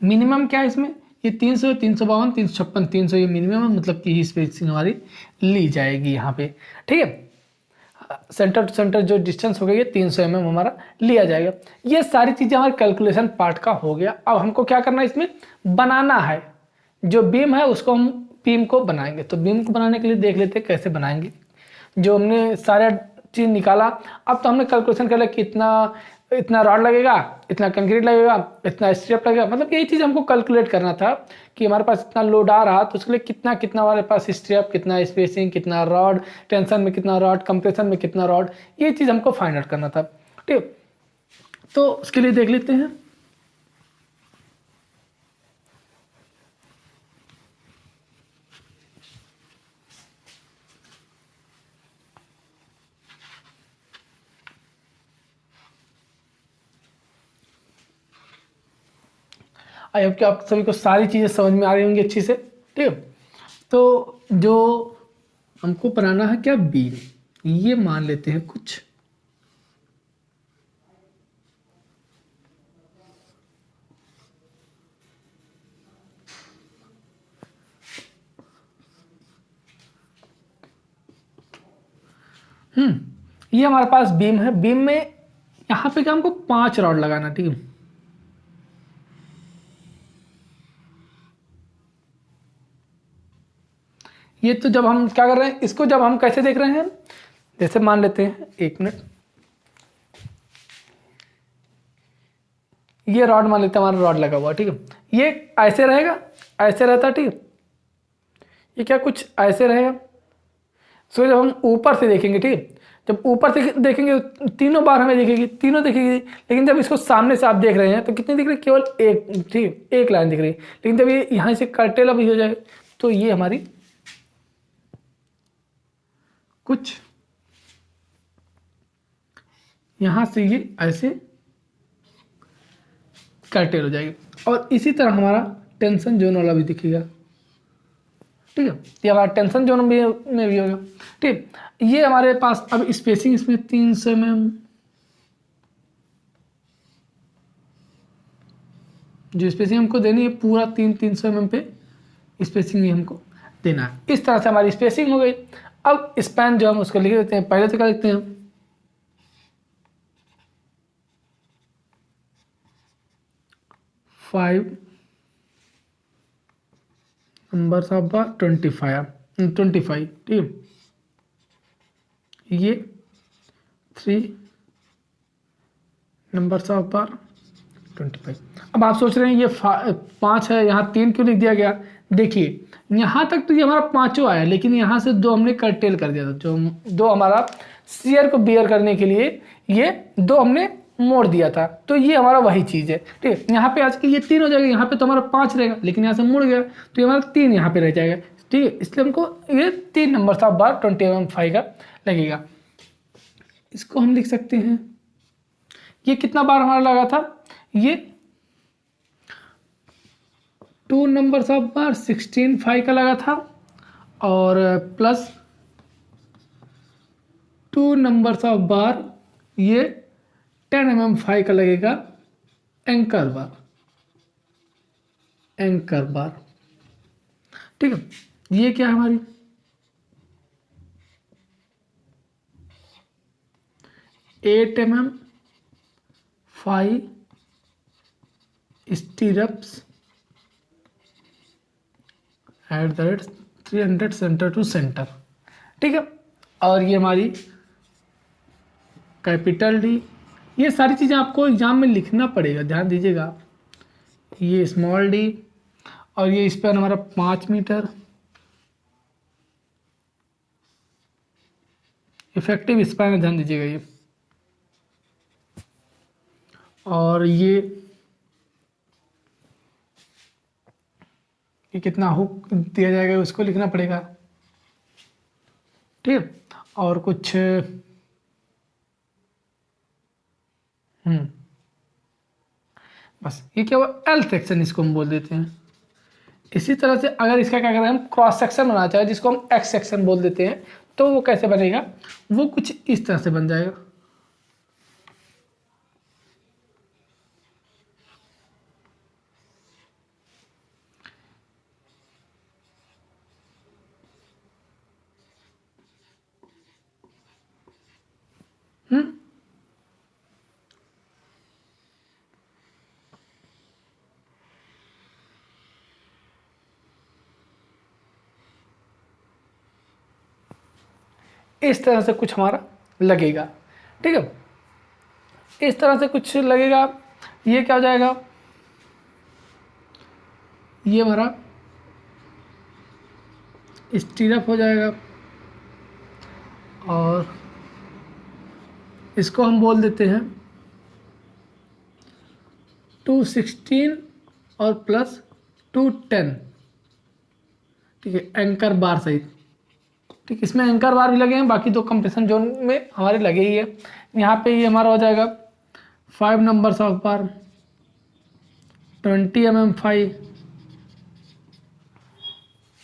मिनिमम क्या है इसमें, ये 300, 352, 356, 300 ये मिनिमम है, मतलब कि स्पेसिंग हमारी ली जाएगी यहाँ पे। ठीक है, सेंटर टू सेंटर जो डिस्टेंस हो गया ये 300 mm हमारा लिया जाएगा। ये सारी चीज़ें हमारे कैलकुलेशन पार्ट का हो गया। अब हमको क्या करना है, इसमें बनाना है जो बीम है उसको हम बीम को बनाएंगे। तो बीम को बनाने के लिए देख लेते हैं कैसे बनाएंगे। जो हमने सारा चीज़ निकाला, अब तो हमने कैलकुलेशन कर लिया कि इतना रॉड लगेगा, इतना कंक्रीट लगेगा, इतना स्ट्रिप लगेगा, मतलब यही चीज़ हमको कैलकुलेट करना था कि हमारे पास इतना लोड आ रहा तो उसके लिए कितना कितना हमारे पास स्ट्रिप, कितना स्पेसिंग, कितना रॉड, टेंशन में कितना रॉड, कंप्रेशन में कितना रॉड, ये चीज़ हमको फाइंड आउट करना था। ठीक, तो उसके लिए देख लेते हैं। आई होप कि आप सभी को सारी चीज़ें समझ में आ रही होंगी अच्छी से। ठीक है, तो जो हमको बनाना है क्या, बीम, ये मान लेते हैं कुछ ये हमारे पास बीम है। बीम में यहाँ पे क्या हमको 5 रॉड लगाना। ठीक है, ये तो जब हम क्या कर रहे हैं, इसको जब हम कैसे देख रहे हैं, जैसे मान लेते हैं, 1 मिनट, ये रॉड मान लेते हैं, हमारा रॉड लगा हुआ। ठीक है, ये ऐसे रहेगा, ऐसे रहता। ठीक है, ये क्या कुछ ऐसे रहेगा। सो जब हम ऊपर से देखेंगे, ठीक है, जब ऊपर से देखेंगे तीनों बार हमें दिखेगी, तीनों दिखेगी, लेकिन जब इसको सामने से आप देख रहे हैं तो कितनी दिख रही है, केवल एक। ठीक है, एक लाइन दिख रही है। लेकिन जब ये यहाँ से कर्टेला भी हो जाए तो ये हमारी कुछ यहाँ से ये ऐसे कर्टेल हो जाएगी। और इसी तरह हमारा टेंशन जोन वाला भी दिखेगा। ठीक है, ये हमारा टेंशन जोन में भी होगा। ठीक, ये हमारे पास अब स्पेसिंग इसमें 300 mm, जो स्पेसिंग हमको देनी है पूरा 300 mm पे स्पेसिंग हमको देना है। इस तरह से हमारी स्पेसिंग हो गई। अब स्पैन जो हम उसको लिख देते हैं, पहले तो क्या लिखते हैं, 5 नंबर्स ऑफ बार 25। ठीक है, ये 3 नंबर्स ऑफ बार 25। अब आप सोच रहे हैं ये 5 है, यहाँ 3 क्यों लिख दिया गया। देखिए यहाँ तक तो ये हमारा 5 आया, लेकिन यहाँ से 2 हमने कर्टेल कर दिया था। जो 2 हमारा शेयर को बियर करने के लिए ये 2 हमने मोड़ दिया था। तो ये हमारा वही चीज़ है। ठीक है, यहाँ पे आज के ये 3 हो जाएगा, यहाँ पे तो हमारा 5 रहेगा, लेकिन यहाँ से मुड़ गया तो ये हमारा 3 यहाँ पे रह जाएगा। ठीक है, इसलिए हमको ये 3 नंबर ऑफ बार 20 का लगेगा। इसको हम लिख सकते हैं, ये कितना बार हमारा लगा था, ये 2 नंबर्स ऑफ बार 16 का लगा था, और प्लस 2 नंबर्स ऑफ बार ये 10 mm 5 का लगेगा एंकर बार। ठीक है, ये क्या है हमारी 8 mm 5 stirrups at the rate 300 centre to centre. ठीक है, और ये हमारी कैपिटल डी। ये सारी चीज़ें आपको एग्जाम में लिखना पड़ेगा, ध्यान दीजिएगा। ये स्मॉल डी, और ये स्पैन हमारा 5 मीटर। इफेक्टिव स्पैन है, ध्यान दीजिएगा ये। और ये कितना हुक दिया जाएगा उसको लिखना पड़ेगा। ठीक है, और कुछ बस ये क्या हुआ, एल सेक्शन इसको हम बोल देते हैं। इसी तरह से अगर इसका क्या करें हम क्रॉस सेक्शन बनाना चाहे जिसको हम एक्स सेक्शन बोल देते हैं, तो वो कैसे बनेगा, वो कुछ इस तरह से बन जाएगा। इस तरह से कुछ हमारा लगेगा, ठीक है। इस तरह से कुछ लगेगा, ये क्या हो जाएगा, ये हमारा स्टीरअप हो जाएगा, और इसको हम बोल देते हैं 216 और प्लस 210, ठीक है, एंकर बार सहित। ठीक, इसमें एंकर बार भी लगे हैं, बाकी दो कंप्रेशन जोन में हमारे लगे ही है। यहाँ पे ये हमारा हो जाएगा 5 नंबर्स ऑफ बार, 20 mm 5,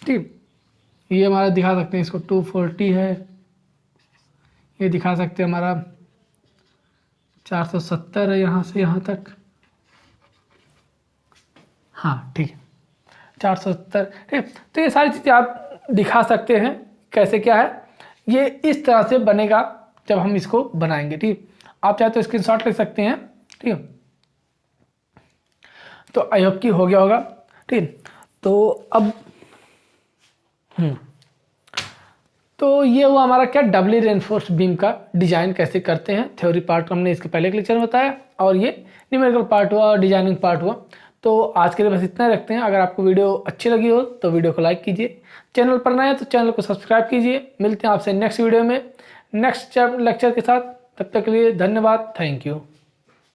ठीक। ये हमारा दिखा सकते हैं, इसको 240 है, ये दिखा सकते हैं हमारा 470 है यहाँ से यहाँ तक, हाँ ठीक है 470, ठीक। तो ये सारी चीज़ें आप दिखा सकते हैं कैसे क्या है, ये इस तरह से बनेगा जब हम इसको बनाएंगे, ठीक। आप चाहे तो स्क्रीनशॉट ले सकते हैं, ठीक है। तो आई होप कि हो गया होगा, ठीक। तो अब तो ये हुआ हमारा क्या, डबली रेनफोर्स्ड बीम का डिजाइन कैसे करते हैं। थ्योरी पार्ट हमने इसके पहले के लेक्चर में बताया, और ये न्यूमेरिकल पार्ट हुआ और डिजाइनिंग पार्ट हुआ। तो आज के लिए बस इतना रखते हैं। अगर आपको वीडियो अच्छी लगी हो तो वीडियो को लाइक कीजिए, चैनल पर नए हैं तो चैनल को सब्सक्राइब कीजिए। मिलते हैं आपसे नेक्स्ट वीडियो में नेक्स्ट लेक्चर के साथ, तब तक के लिए धन्यवाद, थैंक यू।